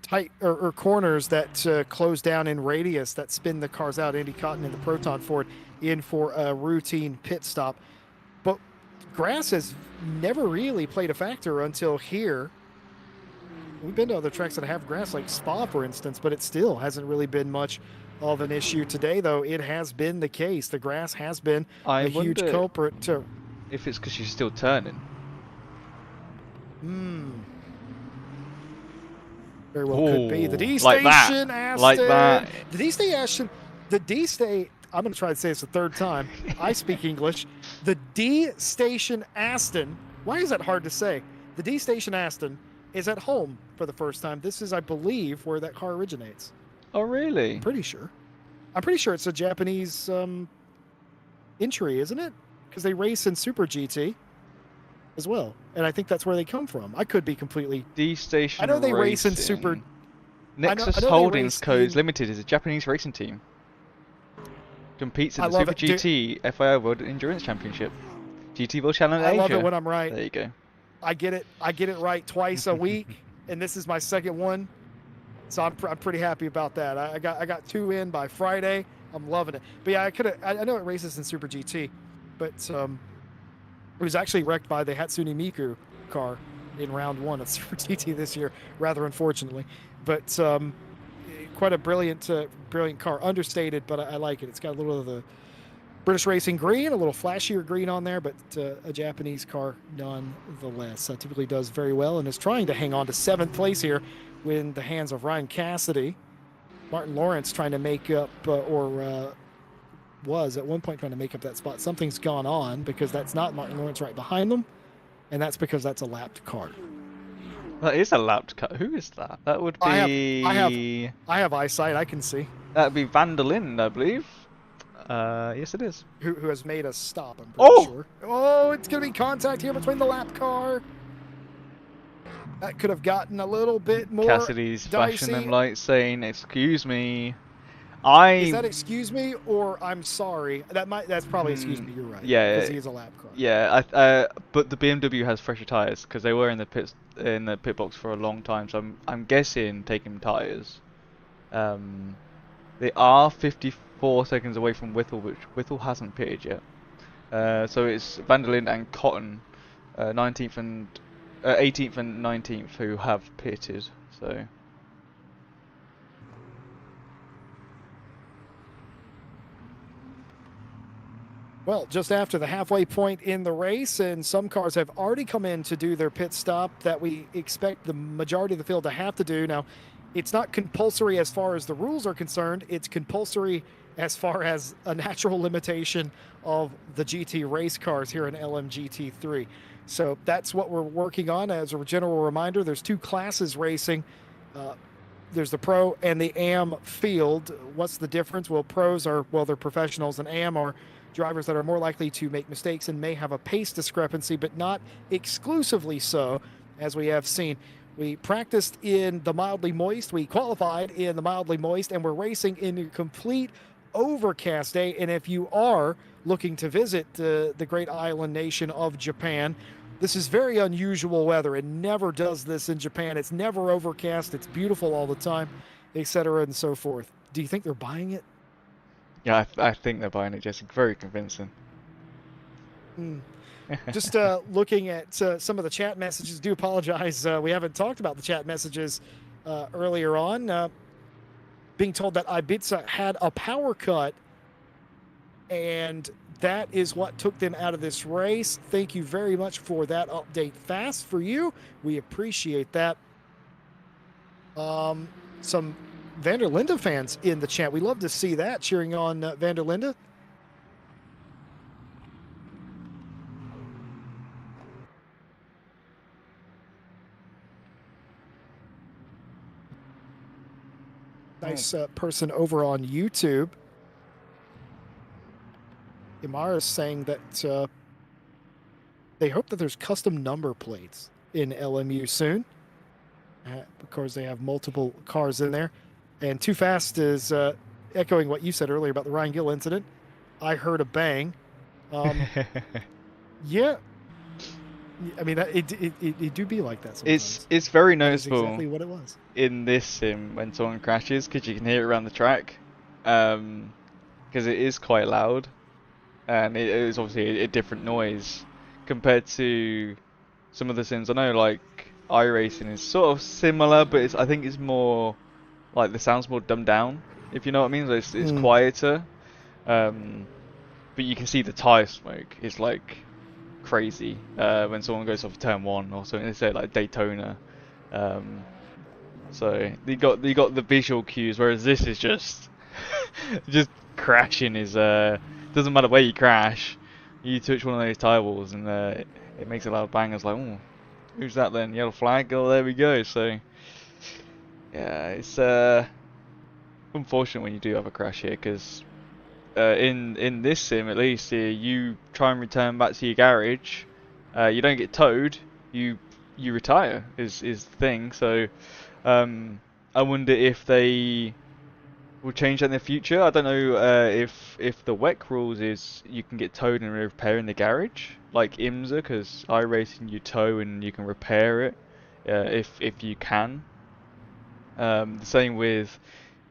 tight or corners that close down in radius that spin the cars out. Andy Cotton and the Proton Ford in for a routine pit stop. But grass has never really played a factor until here. We've been to other tracks that have grass, like Spa, for instance, but it still hasn't really been much of an issue. Today, though, it has been the case. The grass has been a huge culprit. If it's because she's still turning. Very well could be. The D like station, that. Aston. Like that. The D station, I'm going to try to say this the third time. I speak English. The D station Aston. Why is that hard to say? The D station Aston is at home for the first time. This is, I believe, where that car originates. Oh, really? I'm pretty sure it's a Japanese entry, isn't it? Because they race in Super GT as well, and I think that's where they come from. I could be completely. D Station. I know they race in Super. Nexus Holdings Codes Limited is a Japanese racing team. Competes in the Super GT FIA World Endurance Championship. GT World Challenge Asia. I love it when I'm right. There you go. I get it right twice a week, and this is my second one. So I'm pretty happy about that. I got 2 in by Friday. I'm loving it. But yeah, I know it races in Super GT, but it was actually wrecked by the Hatsune Miku car in round 1 of Super GT this year, rather unfortunately. But quite a brilliant car. Understated, but I like it. It's got a little of the British Racing green, a little flashier green on there, but a Japanese car nonetheless. Typically does very well and is trying to hang on to 7th place here in the hands of Ryan Cassidy. Martin Lawrence trying to make up, was at one point trying to make up that spot. Something's gone on because that's not Martin Lawrence right behind them, and that's because that's a lapped car. That is a lapped car. Who is that? That would be... I have eyesight. I can see. That would be Van der Linde, I believe. Yes, it is. Who has made us stop, I'm pretty sure. Oh, it's going to be contact here between the lap car. That could have gotten a little bit more Cassidy's dicey. flashing them lights saying, excuse me. Is that excuse me or I'm sorry? That's probably excuse me, you're right. Yeah. Because he's a lap car. Yeah, but the BMW has fresher tyres because they were in the pit box for a long time, so I'm guessing taking tyres. They are 54 seconds away from Whittle, which Whittle hasn't pitted yet. So it's Van der Linde and Cotton, 19th and 18th and 19th who have pitted. So. Well, just after the halfway point in the race, and some cars have already come in to do their pit stop that we expect the majority of the field to have to do. Now, it's not compulsory as far as the rules are concerned. It's compulsory as far as a natural limitation of the GT race cars here in LMGT3. So that's what we're working on. As a general reminder, there's 2 classes racing. There's the Pro and the AM field. What's the difference? Well, pros are, they're professionals, and AM are drivers that are more likely to make mistakes and may have a pace discrepancy, but not exclusively so, as we have seen. We practiced in the mildly moist. We qualified in the mildly moist, and we're racing in a complete overcast day. And if you are looking to visit the great island nation of Japan, this is very unusual weather. It never does this in Japan. It's never overcast. It's beautiful all the time, etc. and so forth. Do you think they're buying it? Yeah, I think they're buying it, Jesse. Very convincing. Hmm. Just looking at some of the chat messages. Do apologize. We haven't talked about the chat messages earlier on. Being told that Ibiza had a power cut, and that is what took them out of this race. Thank you very much for that update. Fast for you. We appreciate that. Some Vanderlinde fans in the chat. We love to see that, cheering on Vanderlinde. Oh. Nice person over on YouTube. Imara is saying that they hope that there's custom number plates in LMU soon because they have multiple cars in there. And Too Fast is echoing what you said earlier about the Ryan Gill incident. I heard a bang. Yeah, I mean, it do be like that sometimes. It's very That is noticeable exactly what it was. in this sim when someone crashes because you can hear it around the track, because it is quite loud, and it is obviously a different noise compared to some of the sims. I know like iRacing is sort of similar, but I think it's more like the sound's more dumbed down, if you know what I mean. So it's Mm. quieter, but you can see the tire smoke is like crazy when someone goes off turn one or something. They say like Daytona. So you got the visual cues, whereas this is just just crashing. Is doesn't matter where you crash, you touch one of those tire walls and it makes a loud bang. It's like, oh, who's that then? Yellow flag. Oh, there we go. So yeah, it's unfortunate when you do have a crash here because in this sim at least you try and return back to your garage, you don't get towed, you retire is the thing. So I wonder if they will change that in the future. I don't know if the WEC rules is you can get towed and repair in the garage like IMSA, because iRacing you tow and you can repair it if you can. The same with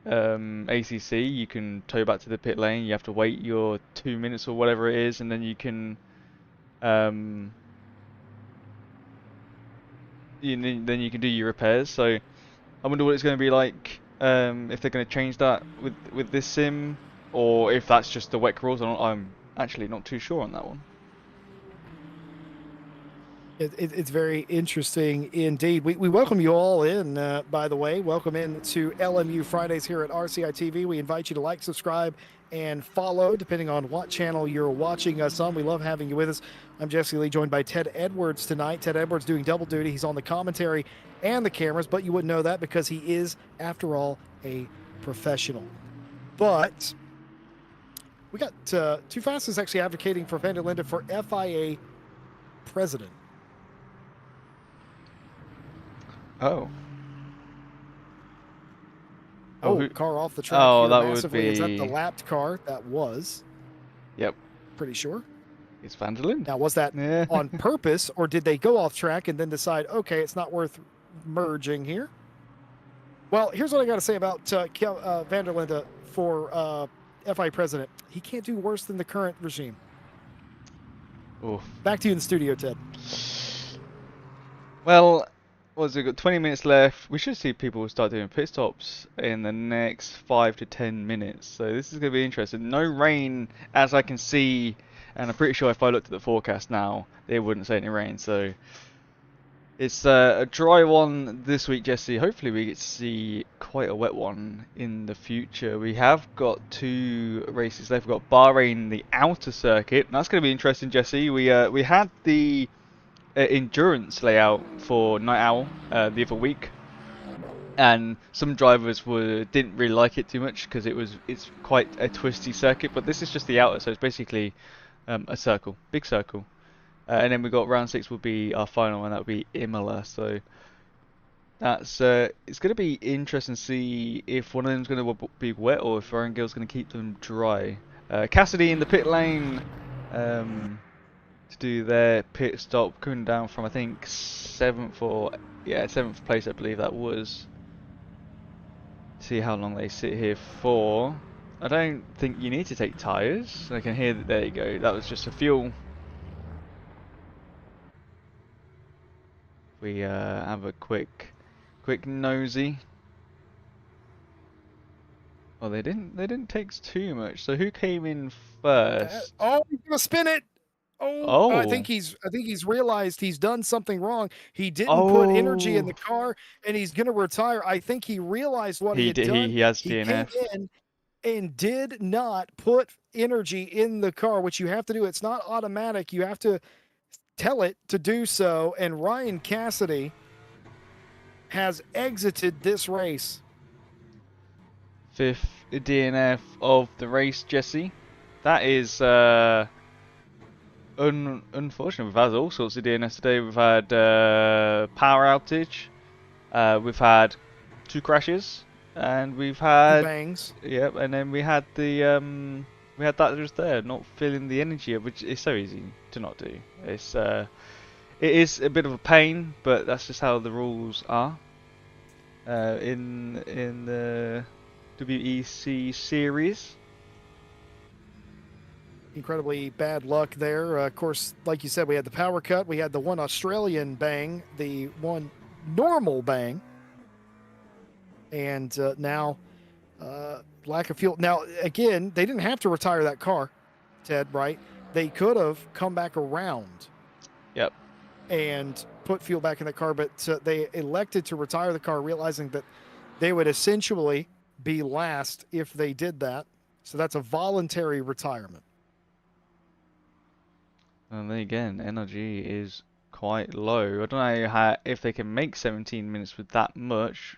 ACC, you can tow back to the pit lane. You have to wait your 2 minutes or whatever it is, and then you can um, then you can do your repairs. So I wonder what it's going to be like if they're going to change that with this sim, or if that's just the WEC rules. I'm actually not too sure on that one. It's very interesting indeed. We welcome you all in, by the way. Welcome in to LMU Fridays here at RCI TV. We invite you to like, subscribe, and follow, depending on what channel you're watching us on. We love having you with us. I'm Jesse Lee, joined by Ted Edwards tonight. Ted Edwards doing double duty. He's on the commentary and the cameras, but you wouldn't know that because he is, after all, a professional. But we got Too Fast is actually advocating for Vanderlinde for FIA president. Oh. Oh, car off the track Oh, here that would massively. Is that the be. lapped car? That was. Yep, Pretty sure. it's Vanderlyn. Now, was that Yeah. on purpose, or did they go off track and then decide, okay, it's not worth merging here? Well, here's what I got to say about Vanderlinde for FI president. He can't do worse than the current regime. Oof. Back to you in the studio, Ted. Well, what's it got? 20 minutes left. We should see people start doing pit stops in the next 5 to 10 minutes. So this is going to be interesting. No rain, as I can see, and I'm pretty sure if I looked at the forecast now, they wouldn't say any rain. So it's a dry one this week, Jesse. Hopefully we get to see quite a wet one in the future. We have got 2 races left. We've got Bahrain, the outer circuit. And that's going to be interesting, Jesse. We had the endurance layout for Night Owl the other week, and some drivers didn't really like it too much because it's quite a twisty circuit. But this is just the outer, so it's basically a circle, big circle, and then we got round 6 will be our final, and that will be Imola. So that's it's going to be interesting to see if one of them's going to be wet or if Ryan Gill's going to keep them dry. Cassidy in the pit lane. To do their pit stop, coming down from I think 7th place, I believe that was. See how long they sit here for. I don't think you need to take tyres. I can hear that. There you go. That was just a fuel. We have a quick nosy. Oh, they didn't take too much. So who came in first? Oh, he's gonna spin it. Oh, Oh, I think he's realized he's done something wrong. He didn't put energy in the oh, car, and he's gonna retire. I think he realized what he he had did. done. He has He came DNF. in and did not put energy in the car, which you have to do. It's not automatic. You have to tell it to do so. And Ryan Cassidy has exited this race. Fifth DNF of the race, Jesse. That is unfortunate. We've had all sorts of DNFs today. We've had power outage. We've had 2 crashes, and we've Two had bangs. yep, and then we had that just there, not feeling the energy, which is so easy to not do. It is a bit of a pain, but that's just how the rules are in the WEC series. Incredibly bad luck there. Of course, like you said, we had the power cut. We had the one Australian bang, the one normal bang. And now lack of fuel. Now, again, they didn't have to retire that car, Ted, right? They could have come back around Yep. and put fuel back in the car, but they elected to retire the car, realizing that they would essentially be last if they did that. So that's a voluntary retirement. And then again, energy is quite low. I don't know how if they can make 17 minutes with that much,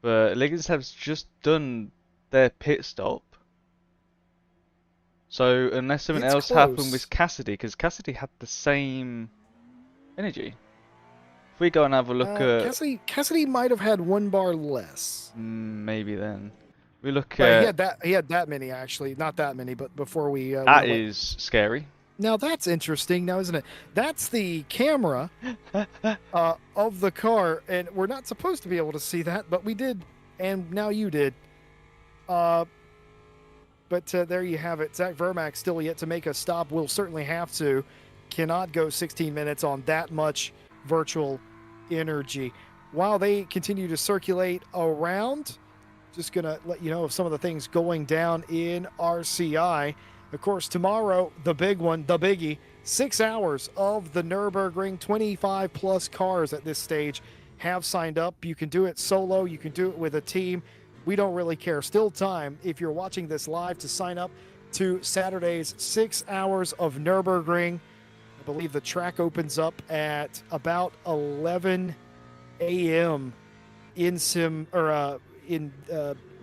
but Liggins has just done their pit stop. So unless something It's else happened close. with Cassidy, because Cassidy had the same energy. If we go and have a look at Cassidy might have had one bar less. maybe then we look But at he had that many actually, not that many. But before we that went, is scary. now that's interesting, now isn't it? That's the camera of the car, and we're not supposed to be able to see that, but we did, and now you did. But there you have it. Zach Vermack still yet to make a stop. Will certainly have to. Cannot go 16 minutes on that much virtual energy. While they continue to circulate around, just going to let you know of some of the things going down in RCI. Of course, tomorrow, the big one, the biggie, 6 hours of the Nürburgring. 25 plus cars at this stage have signed up. You can do it solo. You can do it with a team. We don't really care. Still time, if you're watching this live, to sign up to Saturday's 6 hours of Nürburgring. I believe the track opens up at about 11 a.m. in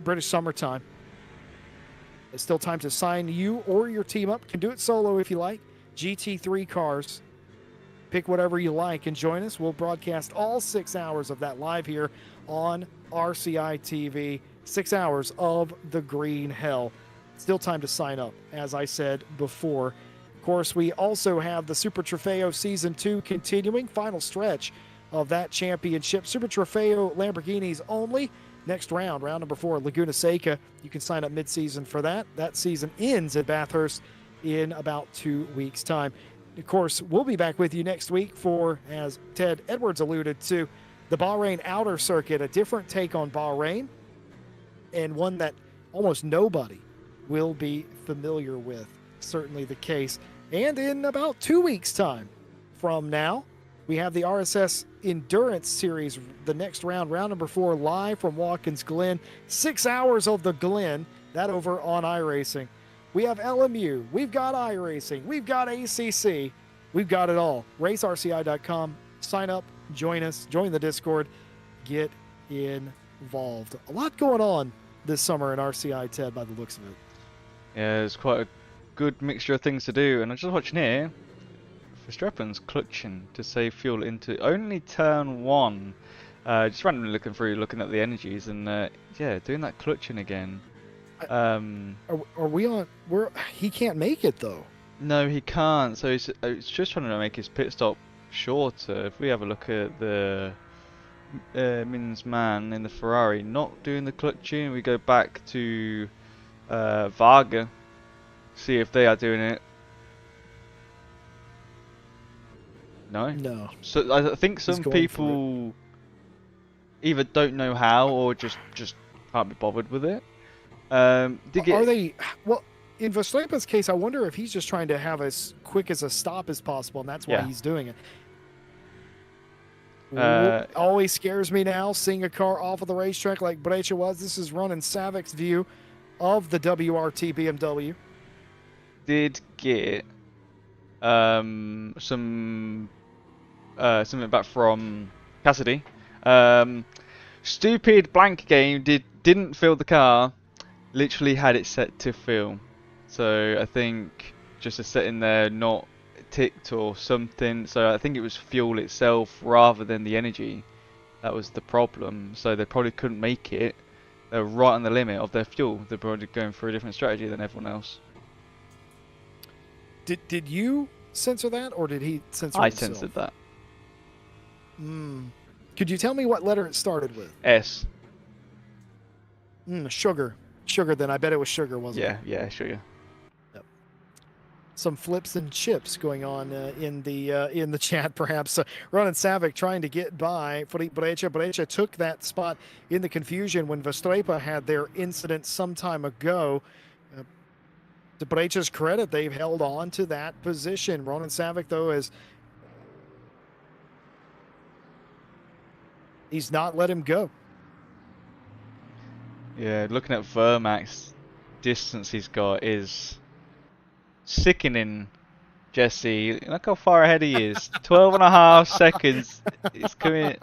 British summertime. There's still time to sign you or your team up. Can do it solo if you like. GT3 cars. Pick whatever you like and join us. We'll broadcast all 6 hours of that live here on RCI TV. 6 hours of the green hell. Still time to sign up, as I said before. Of course, we also have the Super Trofeo Season 2 continuing. Final stretch of that championship. Super Trofeo Lamborghinis only. Next round, round number 4, Laguna Seca. You can sign up mid-season for that. That season ends at Bathurst in about 2 weeks' time. Of course, we'll be back with you next week for, as Ted Edwards alluded to, the Bahrain Outer Circuit, a different take on Bahrain, and one that almost nobody will be familiar with. Certainly the case. And in about 2 weeks' time from now, we have the RSS Endurance Series, the next round, round number 4, live from Watkins Glen. 6 hours of the Glen, that over on iRacing. We have LMU, we've got iRacing, we've got ACC, we've got it all. RaceRCI.com, sign up, join us, join the Discord, get involved. A lot going on this summer in RCI, Ted, by the looks of it. Yeah, it's quite a good mixture of things to do, and I'm just watching here. Verstappen's clutching to save fuel into only turn 1. Just randomly looking at the energies, and yeah, doing that clutching again. Are we on? He can't make it though. No, he can't. So it's just trying to make his pit stop shorter. If we have a look at the Mins man in the Ferrari, not doing the clutching, we go back to Varga, see if they are doing it. No. No, So I think he's some going for it. people either don't know how or just can't be bothered with it. Did Are get they? Well, in Verstappen's case, I wonder if he's just trying to have as quick as a stop as possible, and that's why yeah. he's doing it. Ooh, Uh, always scares me now seeing a car off of the racetrack like Breccia was. This is Ronan Savic's view of the WRT BMW. did get some something back from Cassidy. Um, Stupid blank game didn't fill the car. Literally had it set to fill. So I think just a setting there not ticked or something. So I think it was fuel itself rather than the energy. That was the problem. So they probably couldn't make it. They were right on the limit of their fuel. They're probably going for a different strategy than everyone else. Did you censor that, or did he censor I himself? censored that. Could you tell me what letter it started with? S. Sugar. Sugar, then. I bet it was sugar, wasn't it? Yeah, sure. Yeah. Yep. Some flips and chips going on in the chat, perhaps. Ronan Savic trying to get by Breccia. Breccia took that spot in the confusion when Verstappen had their incident some time ago. To Breccia's credit, they've held on to that position. Ronan Savic, though, he's not let him go. Yeah, looking at Vermac's distance he's got is sickening. Jesse, look how far ahead he is. 12.5 seconds. He's coming,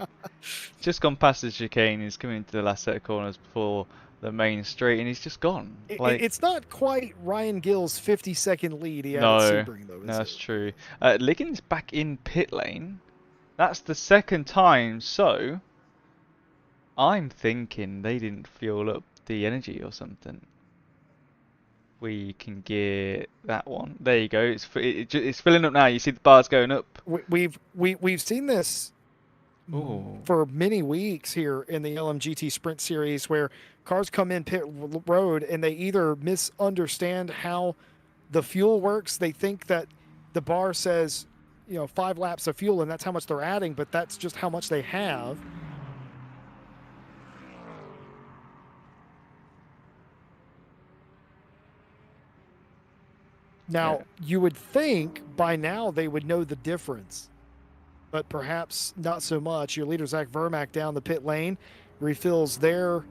just gone past the chicane. He's coming into the last set of corners before the main straight, and he's just gone. Like, It's not quite Ryan Gill's 50-second lead he had at no, Sebring, though, is no, that's it? true. Liggins back in pit lane. That's the second time, so I'm thinking they didn't fuel up the energy or something. We can get that one. There you go. It's filling up now. You see the bars going up. We've seen this Ooh, for many weeks here in the LMGT Sprint Series, where cars come in pit road and they either misunderstand how the fuel works. They think that the bar says, 5 laps of fuel, and that's how much they're adding, but that's just how much they have. yeah. Now, you would think by now they would know the difference, but perhaps not so much. Your leader, Zach Vermack, down the pit lane, refills their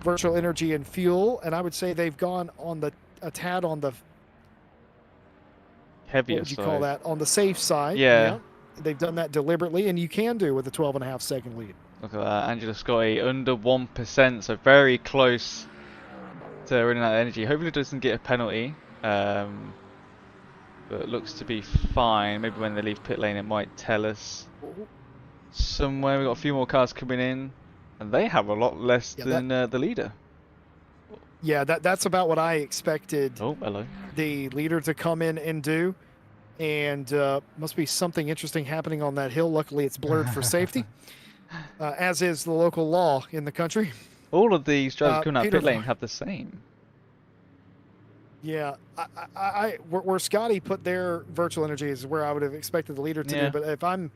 virtual energy and fuel, and I would say they've gone on a tad on the, what Heavier would you call side. that, on the safe side. Yeah. Yeah, they've done that deliberately, and you can do with a 12.5-second lead. Look at that. Angela Scotty under 1%, so very close to running out of energy. Hopefully it doesn't get a penalty. But it looks to be fine. Maybe when they leave pit lane it might tell us somewhere. We've got a few more cars coming in, and they have a lot less than the leader. Yeah, that's about what I expected Oh, hello. the leader to come in and do. And must be something interesting happening on that hill. Luckily, it's blurred for safety, as is the local law in the country. All of these drivers coming out Peter pit lane have the same. Yeah, where Scotty put their virtual energy is where I would have expected the leader to Yeah. do. But if I'm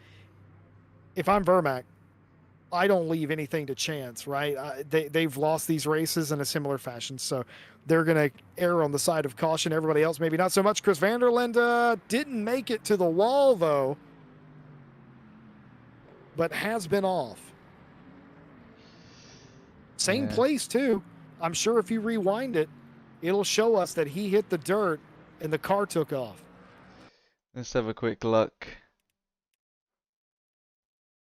Vermac, I don't leave anything to chance, right? They've lost these races in a similar fashion, so they're going to err on the side of caution. Everybody else, maybe not so much. Chris Vanderlinde didn't make it to the wall, though, but has been off. Same place, too. I'm sure if you rewind it, it'll show us that he hit the dirt and the car took off. Let's have a quick look.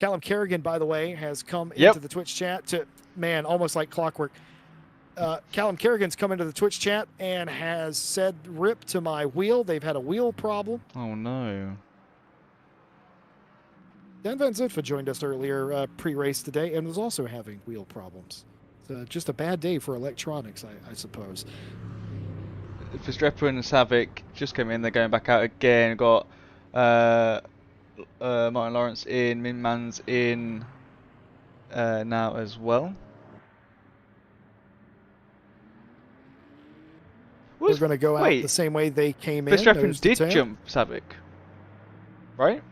Callum Kerrigan, by the way, has come into the Twitch chat to, man, almost like clockwork. Callum Kerrigan's come into the Twitch chat and has said, "Rip to my wheel." They've had a wheel problem. Oh no. Dan Van Zutphen joined us earlier pre-race today and was also having wheel problems. It's just a bad day for electronics, I suppose. Verstappen and Savic just came in. They're going back out again. Got Martin Lawrence in, Minman's in now as well. They're Was going to go out the wait, same way they came in, Verstappen nose to did tail. jump Savic, right?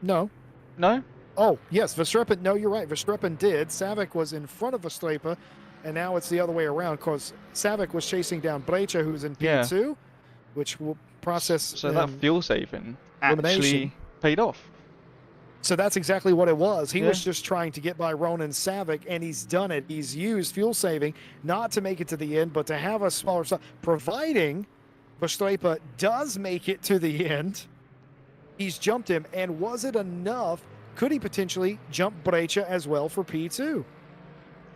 No. No? Oh, yes, Verstappen. No, you're right. Verstappen did. Savic was in front of Verstappen, and now it's the other way around because Savic was chasing down Brecha, who's in Yeah. P2, which will process So that fuel saving elimination. actually paid off. So that's exactly what it was. He Yeah. was just trying to get by Ronan Savic, and he's done it. He's used fuel saving not to make it to the end, but to have a smaller stop, providing Verstappen does make it to the end. He's jumped him, and was it enough? Could he potentially jump Brecha as well for P2?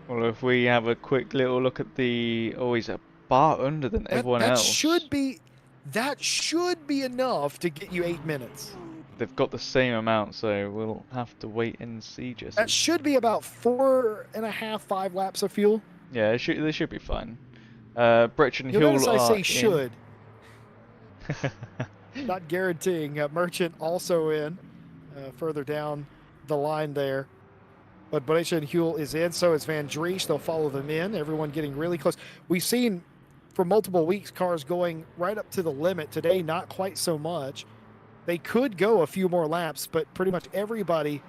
Well, if we have a quick little look at the, oh, he's a bar under than everyone That else. should be enough to get you 8 minutes. They've got the same amount, so we'll have to wait and see. Just That should be about 4.5, 5 laps of fuel. yeah, they should be fine. Brecht and You'll Huell notice I are say should, not guaranteeing. Merchant also in, further down the line there. But Brecha and Huell is in, so is Van Driesch. They'll follow them in. Everyone getting really close. We've seen for multiple weeks cars going right up to the limit. Today, not quite so much. They could go a few more laps, but pretty much everybody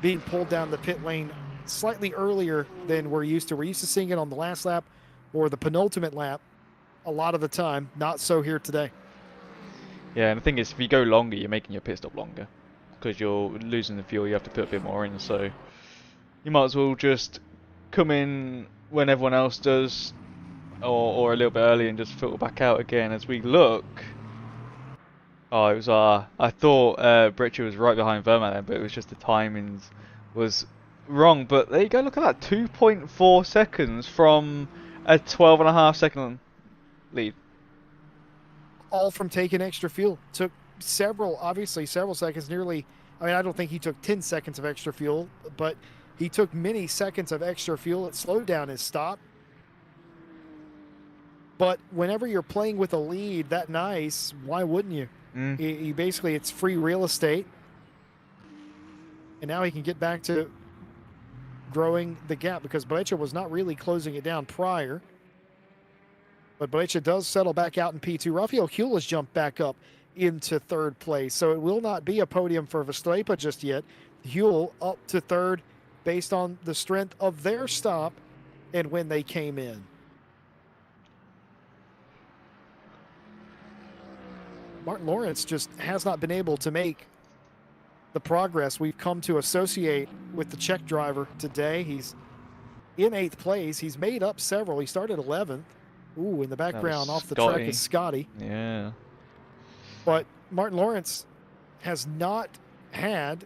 being pulled down the pit lane slightly earlier than we're used to. We're used to seeing it on the last lap or the penultimate lap a lot of the time. Not so here today. Yeah, and the thing is, if you go longer, you're making your pit stop longer because you're losing the fuel. You have to put a bit more in, so you might as well just come in when everyone else does, or a little bit early and just filter back out again. As we look, oh, it was I thought Brecha was right behind Vermaelen, but it was just the timings was wrong. But there you go. Look at that, 2.4 seconds from a 12.5 second lead. All from taking extra fuel. Took several seconds, nearly. I mean, I don't think he took 10 seconds of extra fuel, but he took many seconds of extra fuel. It slowed down his stop. But whenever you're playing with a lead that nice, why wouldn't you? He basically, it's free real estate. And now he can get back to growing the gap because Brecha was not really closing it down prior. But Brecha does settle back out in P2. Rafael Huell has jumped back up into third place. So it will not be a podium for Verstappen just yet. Huell up to third based on the strength of their stop and when they came in. Martin Lawrence just has not been able to make the progress we've come to associate with the Czech driver today. He's in 8th place. He's made up several. He started 11th. Ooh, in the background off the track is Scotty. Yeah. But Martin Lawrence has not had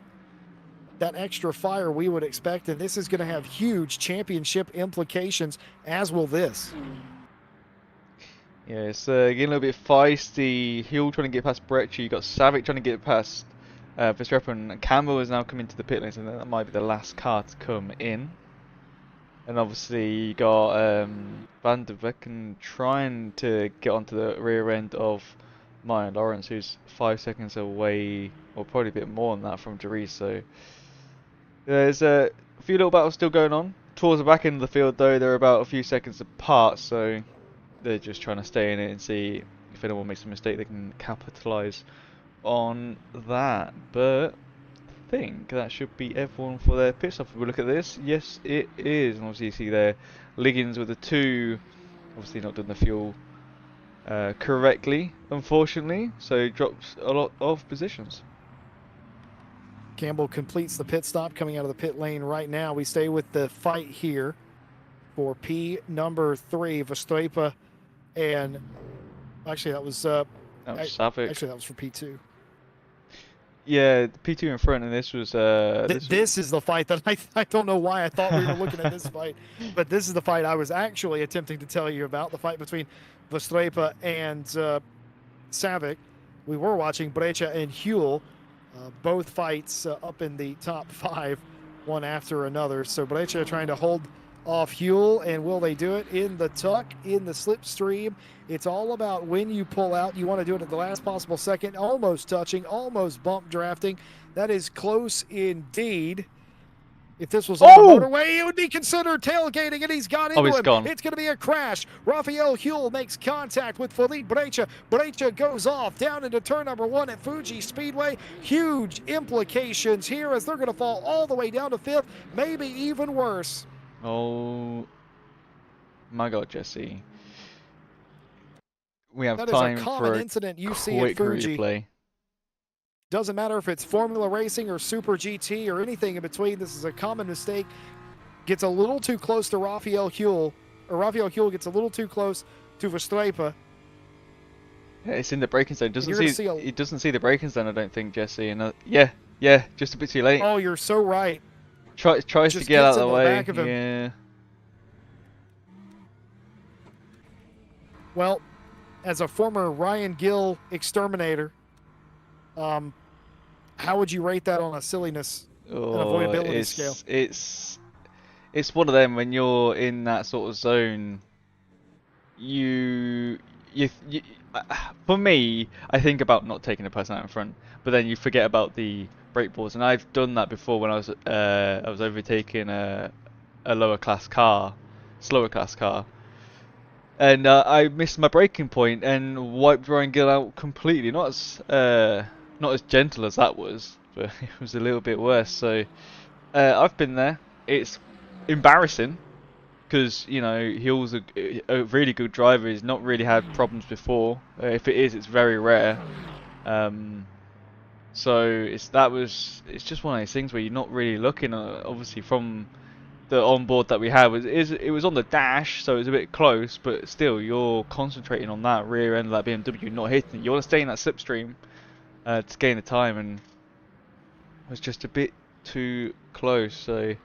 that extra fire we would expect, and this is going to have huge championship implications, as will this. Yeah, it's getting a little bit feisty. Huell trying to get past Brecha. You got Savic trying to get past Verstappen. And Campbell has now come into the pit lane, so that might be the last car to come in. And obviously you got Van der Vecken trying to get onto the rear end of Martin Lawrence, who's 5 seconds away, or probably a bit more than that from Dries. So there's a few little battles still going on. Towards the back end of the field though, they're about a few seconds apart, so they're just trying to stay in it and see if anyone makes a mistake they can capitalise on that. But I think that should be everyone for their pit stop. If we look at this, yes it is, and obviously you see there Liggins with the 2, obviously not doing the fuel correctly, unfortunately, so he drops a lot of positions. Campbell completes the pit stop coming out of the pit lane right now. We stay with the fight here for P number 3, Verstappen, and actually that was Savic. Actually that was for P2. Yeah, P2 in front, and this was this is the fight that I don't know why I thought we were looking at this fight, but this is the fight I was actually attempting to tell you about, the fight between Verstappen and Savic. We were watching Brecha and Huell, both fights up in the top 5, one after another. So Brecha trying to hold off Huell, and will they do it in the tuck, in the slipstream? It's all about when you pull out. You want to do it at the last possible second, almost touching, almost bump drafting. That is close indeed. If this was on the Oh! motorway, it would be considered tailgating, and he's got Oh, into he's him. gone. It's going to be a crash. Rafael Huel makes contact with Felipe Brecha. Brecha goes off down into turn number 1 at Fuji Speedway. Huge implications here as they're going to fall all the way down to 5th, maybe even worse. Oh my God, Jesse. We have That is a time common for a incident you see at quick Fuji. replay. Doesn't matter if it's Formula Racing or Super GT or anything in between. This is a common mistake. Gets a little too close to Rafael Huel, or Rafael Huel gets a little too close to Verstappen. Yeah, it's in the braking zone. He doesn't see the braking zone, I don't think, Jesse. And yeah, just a bit too late. Oh, you're so right. Tries to Just get out gets of in the the way. back of him. Yeah. Well, as a former Ryan Gill exterminator, how would you rate that on a silliness and avoidability scale? It's one of them when you're in that sort of zone. You for me, I think about not taking the person out in front, but then you forget about the brake balls, and I've done that before when I was overtaking a slower class car, and I missed my braking point and wiped Ryan Gill out completely. Not as gentle as that was, but it was a little bit worse. So I've been there. It's embarrassing because Hill's a really good driver. He's not really had problems before. If it is, it's very rare. So it's just one of those things where you're not really looking. Obviously, from the onboard that we had, it was on the dash, so it was a bit close. But still, you're concentrating on that rear end of that BMW, not hitting it. You want to stay in that slipstream to gain the time, and it was just a bit too close. So.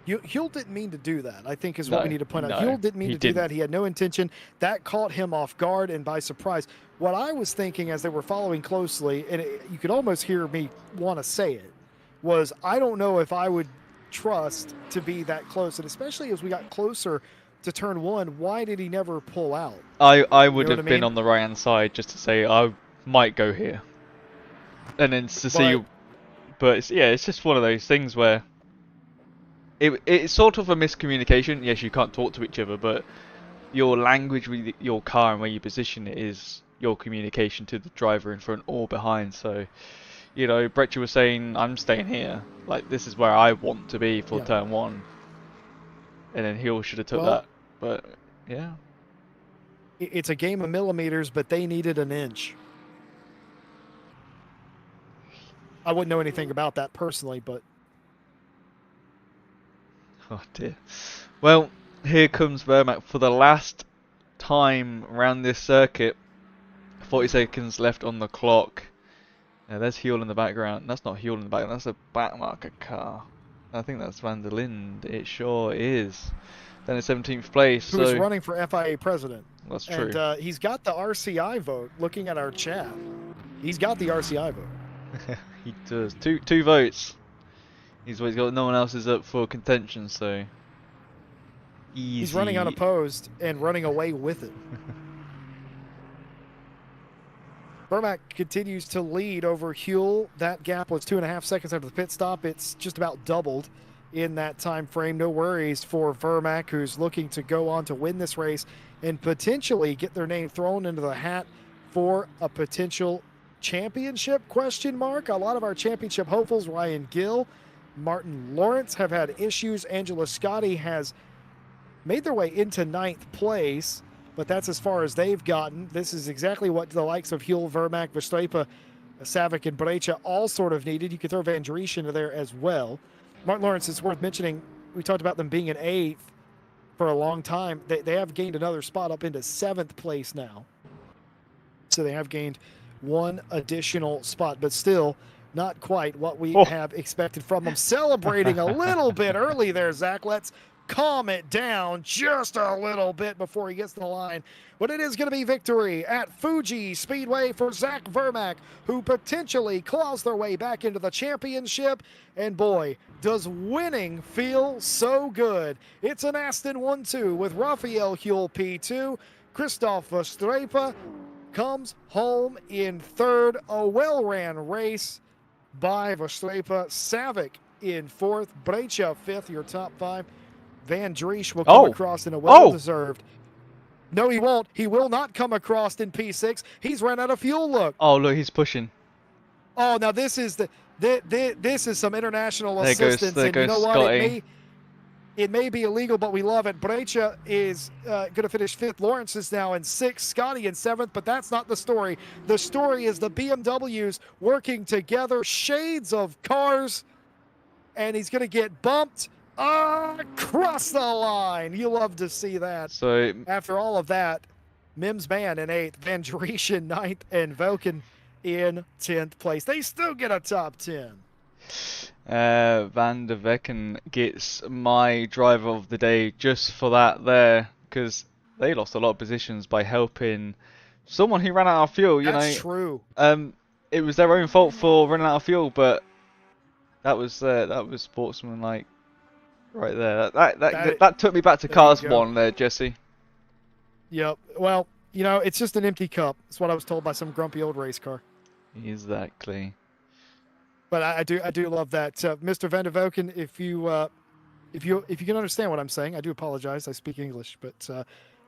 Huel didn't mean to do that, I think is what we need to point out. No, Huel didn't mean to do that. He had no intention. That caught him off guard and by surprise. What I was thinking as they were following closely, and you could almost hear me want to say it, was I don't know if I would trust to be that close. And especially as we got closer to turn 1, why did he never pull out? I would have been on the right-hand side just to say I might go here. And then to see... But it's just one of those things where... It's sort of a miscommunication. Yes, you can't talk to each other, but your language with your car and where you position it is your communication to the driver in front or behind. So, Brecha was saying, I'm staying here. Like, this is where I want to be for turn 1. And then Hill should have took that. But, yeah. It's a game of millimeters, but they needed an inch. I wouldn't know anything about that personally, but... Oh dear. Well, here comes Vermac for the last time around this circuit. 40 seconds left on the clock. There's Huel in the background. That's not Huel in the background, that's a backmarker car. I think that's Van der Linde. It sure is. Then in 17th place. Who's running for FIA president. That's true. And he's got the RCI vote, looking at our chat. He's got the RCI vote. He does. Two votes. He's got no one else is up for contention, so easy. He's running unopposed and running away with it. Vermac continues to lead over Huel. That gap was 2.5 seconds after the pit stop. It's just about doubled in that time frame. No worries for Vermac, who's looking to go on to win this race and potentially get their name thrown into the hat for a potential championship, question mark. A lot of our championship hopefuls, Ryan Gill, Martin Lawrence, have had issues. Angela Scotti has made their way into 9th place, but that's as far as they've gotten. This is exactly what the likes of Huel, Vermac, Verstappen, Savic, and Brecha all sort of needed. You could throw Van Driesche into there as well. Martin Lawrence, is worth mentioning, we talked about them being in 8th for a long time. They have gained another spot up into 7th place now. So they have gained one additional spot, but still not quite what we have expected from them. Celebrating a little bit early there, Zach. Let's calm it down just a little bit before he gets to the line. But it is going to be victory at Fuji Speedway for Zach Vermac, who potentially claws their way back into the championship. And boy, does winning feel so good. It's an Aston 1-2 with Rafael Huel P2. Christoph Verstappen comes home in 3rd. A well-ran race by Verstappen. Savic in fourth, Brecha fifth, your top five. Van Driesch will come Oh, across in a oh, well-deserved. No, he won't. He will not come across in P6. He's run out of fuel. Look. oh! Look, he's pushing. Oh, now this is this is some international There assistance, and you goes know what? Scotty. It may be illegal, but we love it. Brecha is going to finish fifth. Lawrence is now in sixth. Scotty in seventh, but that's not the story. The story is the BMWs working together, shades of cars, and he's going to get bumped across the line. You love to see that. So After all of that, Mims Mann in eighth, Van Driesch in ninth, and Velken in 10th place. They still get a top 10. Van der Vecken gets my driver of the day just for that there, because they lost a lot of positions by helping someone who ran out of fuel. You That's know, true. it was their own fault for running out of fuel, but that was sportsmanlike right there. That took me back to There you Cars go. 1 there, Jesse. Yep. Well, you know, it's just an empty cup. That's what I was told by some grumpy old race car. Exactly. But I do love that, Mr. Van der Velken. If you can understand what I'm saying, I do apologize. I speak English, but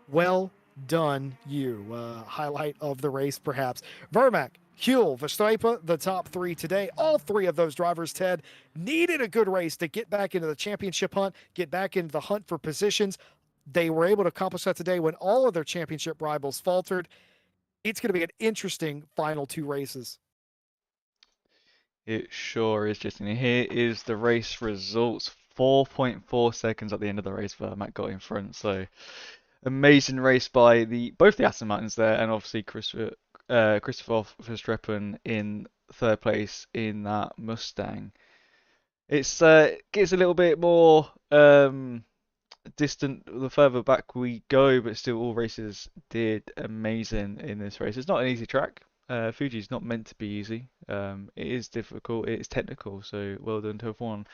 well done, you. Highlight of the race, perhaps. Vermac, Huel, Verstappen, the top three today. All three of those drivers, Ted, needed a good race to get back into the championship hunt, get back into the hunt for positions. They were able to accomplish that today when all of their championship rivals faltered. It's going to be an interesting final two races. It sure is, Justin. Here is the race results. 4.4 seconds at the end of the race, Vermac got in front. So amazing race by both the Aston Martins there, and obviously Christopher Verstappen in third place in that Mustang. It's gets a little bit more distant the further back we go, but still all races did amazing in this race. It's not an easy track. Fuji's not meant to be easy. It is difficult. It is technical. So well done to everyone.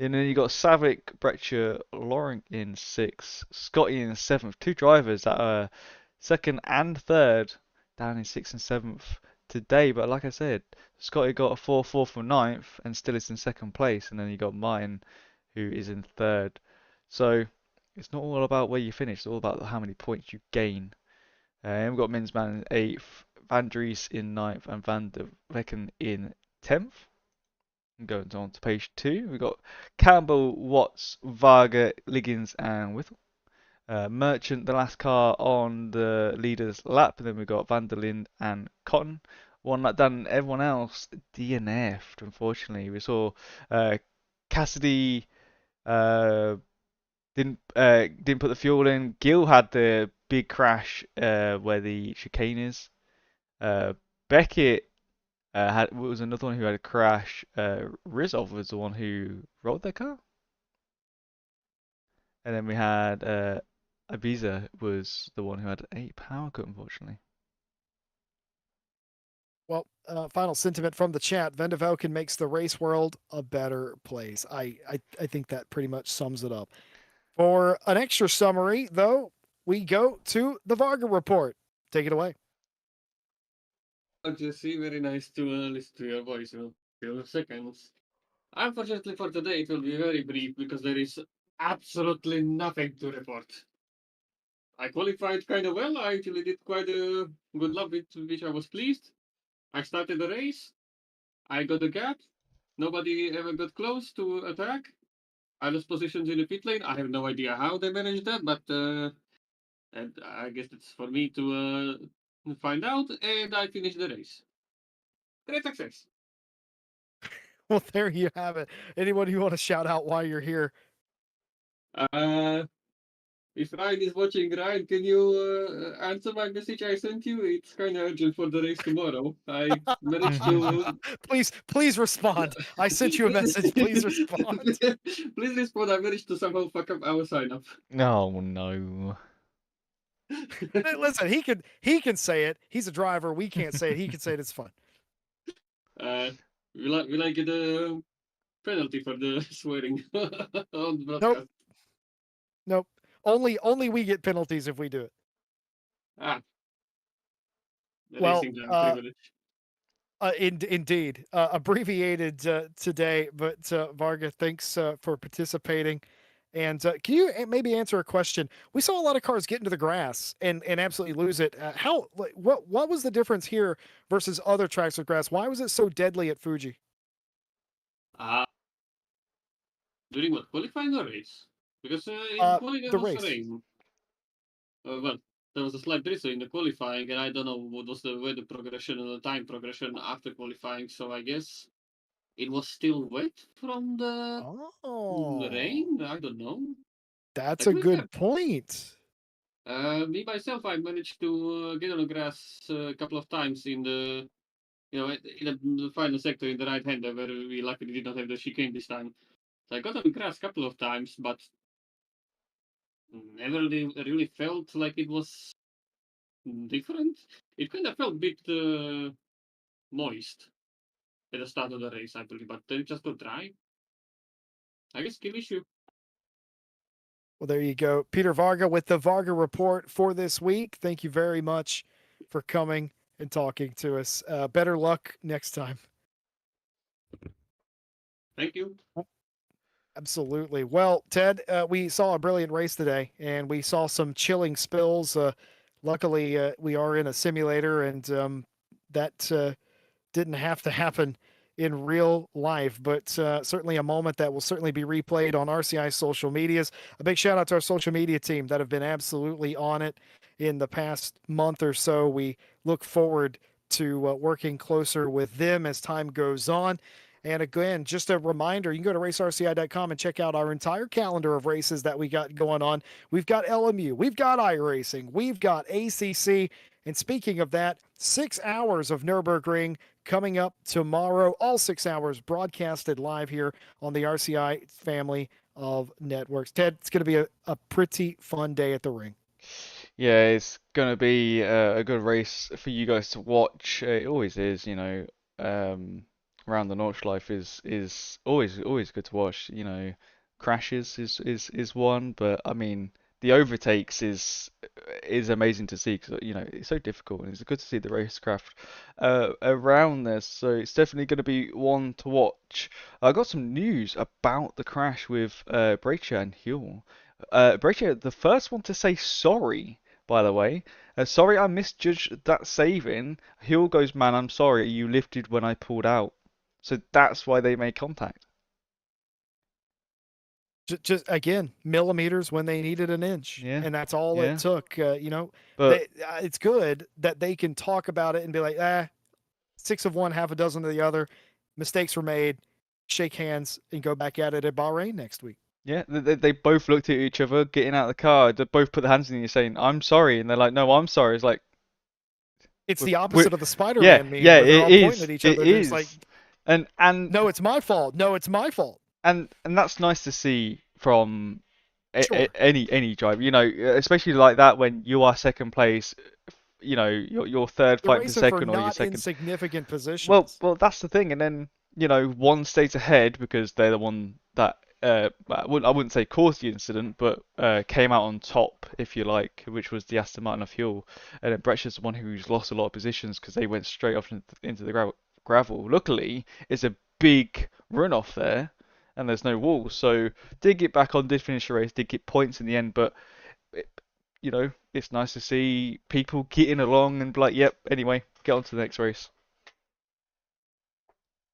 And then you got Savick, Breccia, Laurent in sixth, Scotty in seventh. Two drivers that are second and third down in sixth and seventh today. But like I said, Scotty got a 4-4 from ninth and still is in second place. And then you got mine, who is in third. So it's not all about where you finish. It's all about how many points you gain. And we've got Minsman in eighth, Van Dries in ninth, and Van der Vecken in 10th. Going on to page 2, we've got Campbell, Watts, Varga, Liggins, and Whittle. Merchant, the last car on the leader's lap. And then we've got Van der Linde and Cotton. One lap done, everyone else DNF'd, unfortunately. We saw Cassidy didn't put the fuel in. Gill had the big crash where the chicane is. Beckett was another one who had a crash. Rizov was the one who rolled their car. And then we had Ibiza was the one who had a power cut, unfortunately. Well, final sentiment from the chat. Van der Velken makes the race world a better place. I think that pretty much sums it up. For an extra summary, though, we go to the Varga report. Take it away. Jesse, very nice to listen to your voice in a few seconds. Unfortunately for today, it will be very brief because there is absolutely nothing to report. I qualified kind of well. I actually did quite a good lap with which I was pleased. I started the race. I got a gap. Nobody ever got close to attack. I lost positions in the pit lane. I have no idea how they managed that, but and I guess it's for me to find out. And I finished the race. Great success. Well, there you have it. Anyone you want to shout out while you're here? If Ryan is watching, Ryan, can you answer my message I sent you? It's kind of urgent for the race tomorrow. I managed to. Please respond. I sent you a message. Please respond. Please respond. I managed to somehow fuck up our sign up. Oh no. Listen, he can say it. He's a driver. We can't say it. He can say it. It's fun. Will I get a penalty for the swearing on the broadcast? Nope. Only we get penalties if we do it. Ah. Well, Racing privilege. Indeed, abbreviated today, but Varga, thanks for participating. And can you maybe answer a question? We saw a lot of cars get into the grass and absolutely lose it. What was the difference here versus other tracks with grass? Why was it so deadly at Fuji? Uh, during what, qualifying or race? Because in qualifying The it was race. rain. Well, there was a slight drizzle in the qualifying, and I don't know what was the weather progression and the time progression after qualifying. So I guess it was still wet from the Oh, rain. I don't know. that's Like a we fair. good point. Me myself, I managed to get on the grass a couple of times in the the final sector in the right hander where we luckily did not have the chicane this time. So I got on the grass a couple of times, but never really felt like it was different. It kind of felt a bit moist at the start of the race, I believe, but then it just got dry. I guess skill issue. Well, there you go. Peter Varga with the Varga Report for this week. Thank you very much for coming and talking to us. Better luck next time. Thank you. Absolutely. Well, Ted, we saw a brilliant race today, and we saw some chilling spills. Luckily, we are in a simulator, and that didn't have to happen in real life, but certainly a moment that will certainly be replayed on RCI social medias. A big shout out to our social media team that have been absolutely on it in the past month or so. We look forward to working closer with them as time goes on. And again, just a reminder, you can go to racerci.com and check out our entire calendar of races that we got going on. We've got LMU, we've got iRacing, we've got ACC. And speaking of that, 6 hours of Nürburgring coming up tomorrow, all 6 hours broadcasted live here on the RCI family of networks. Ted, it's going to be a pretty fun day at the ring. Yeah, it's gonna be a good race for you guys to watch. It always is, you know. Around the Nordschleife is always good to watch. You know, crashes is one, but I mean the overtakes is amazing to see because you know it's so difficult and it's good to see the racecraft around this. So it's definitely going to be one to watch. I got some news about the crash with Breccia and Huel. Breccia, the first one to say sorry, by the way. Sorry, I misjudged that saving. Hill goes, man, I'm sorry. You lifted when I pulled out. So that's why they made contact. Just again, millimeters when they needed an inch, Yeah, and that's all it yeah. took. But It's good that they can talk about it and be like, 6 of one, half a dozen of the other. Mistakes were made. Shake hands and go back at it at Bahrain next week. yeah, they both looked at each other, getting out of the car. They both put their hands in the air saying, I'm sorry. And they're like, no, I'm sorry. It's like, It's the we're opposite of the yeah, Spider-Man meme yeah, where they're it all pointing is. at each It other. There's like, is. And no, it's my fault. No, it's my fault. and that's nice to see from Sure. any driver, you know, especially like that when you are second place, you know, your third They're fighting for racing for second or your not second. insignificant Well, positions. well, that's the thing, and then you know one stays ahead because they're the one that I wouldn't say caused the incident, but came out on top, if you like, which was the Aston Martin of Fuel, and then Breccia's the one who's lost a lot of positions because they went straight off into the gravel. Luckily, it's a big runoff there, and there's no wall, so did get back on, did finish the race, did get points in the end, but it, you know, it's nice to see people getting along and be like, yep, anyway, get on to the next race.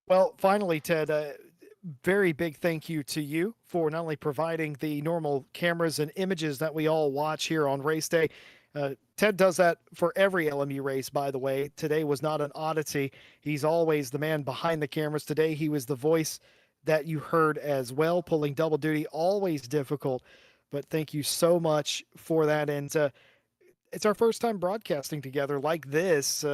Well, finally, Ted, very big thank you to you for not only providing the normal cameras and images that we all watch here on race day. Ted does that for every LMU race, by the way. Today was not an oddity. He's always the man behind the cameras. Today, he was the voice that you heard as well, pulling double duty, always difficult. But thank you so much for that. And it's our first time broadcasting together like this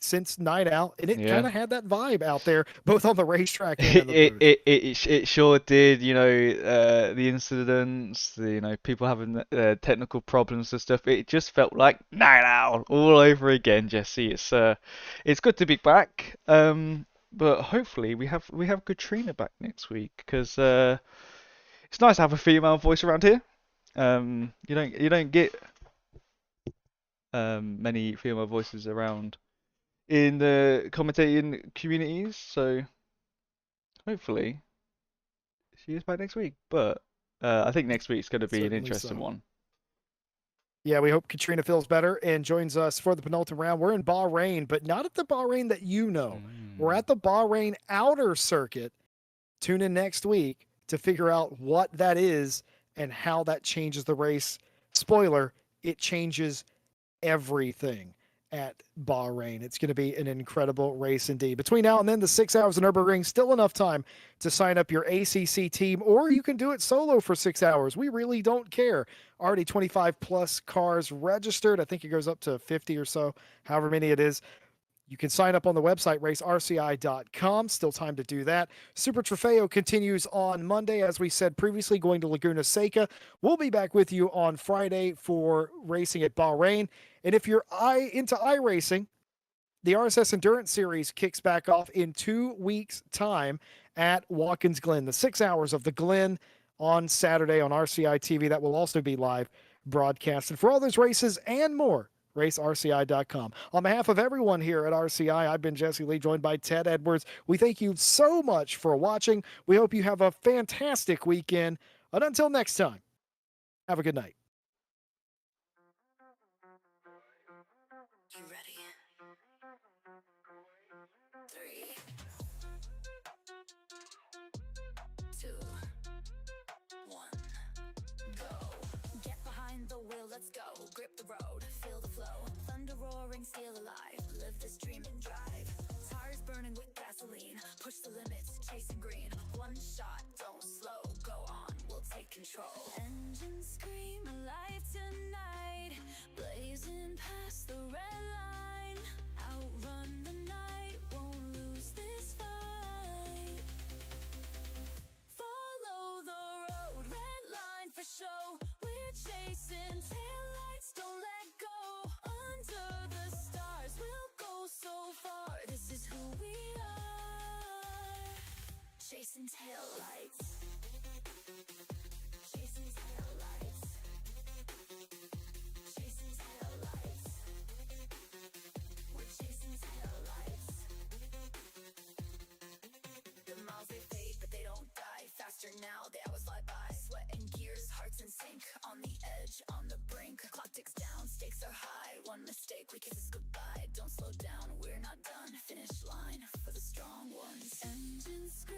since Night Out, and it kind Yeah. of had that vibe out there, both on the racetrack and in the booth. It sure did, you know, the incidents, you know, people having technical problems and stuff. It just felt like Night Owl all over again, Jesse. It's good to be back. But hopefully we have Katrina back next week because it's nice to have a female voice around here. You don't get many female voices around in the commentating communities. So hopefully she is back next week. But I think next week's going to be an Certainly interesting so. one. Yeah, we hope Katrina feels better and joins us for the penultimate round. We're in Bahrain, but not at the Bahrain that you know. We're at the Bahrain Outer Circuit. Tune in next week to figure out what that is and how that changes the race. Spoiler, it changes everything at Bahrain. It's going to be an incredible race indeed. Between now and then, the 6 hours of Nürburgring, still enough time to sign up your ACC team, or you can do it solo for 6 hours. We really don't care. Already 25 plus cars registered. I think it goes up to 50 or so, however many it is. You can sign up on the website, racerci.com. Still time to do that. Super Trofeo continues on Monday, as we said previously, going to Laguna Seca. We'll be back with you on Friday for racing at Bahrain. And if you're into iRacing, the RSS Endurance Series kicks back off in 2 weeks' time at Watkins Glen. The 6 hours of the Glen on Saturday on RCI TV. That will also be live broadcast. And for all those races and more, racerci.com. On behalf of everyone here at RCI, I've been Jesse Lee, joined by Ted Edwards. We thank you so much for watching. We hope you have a fantastic weekend. And until next time, have a good night. You ready? 3, 2, 1, go. Get behind the wheel, let's go. Grip the road, feel the flow. Thunder roaring, steel alive. Live this dream and drive. Tires burning with gasoline. Push the limits, chasing green. One shot, don't slow. Go on, we'll take control. Engines scream alive tonight. Blazing past the red line. Outrun the night, won't lose this fight. Follow the road, red line for show. We're chasing taillights, don't let go. Under the stars, we'll go so far. This is who we are. Chasing taillights. Chasing taillights. Chasing taillights. We're chasing taillights. The miles they fade, but they don't die. Faster now, the hours fly by. Sweat and gears, hearts in sync. On the edge, on the brink. Clock ticks down, stakes are high. One mistake, we kiss us goodbye. Don't slow down, we're not done. Finish line for the strong ones. Engines scream.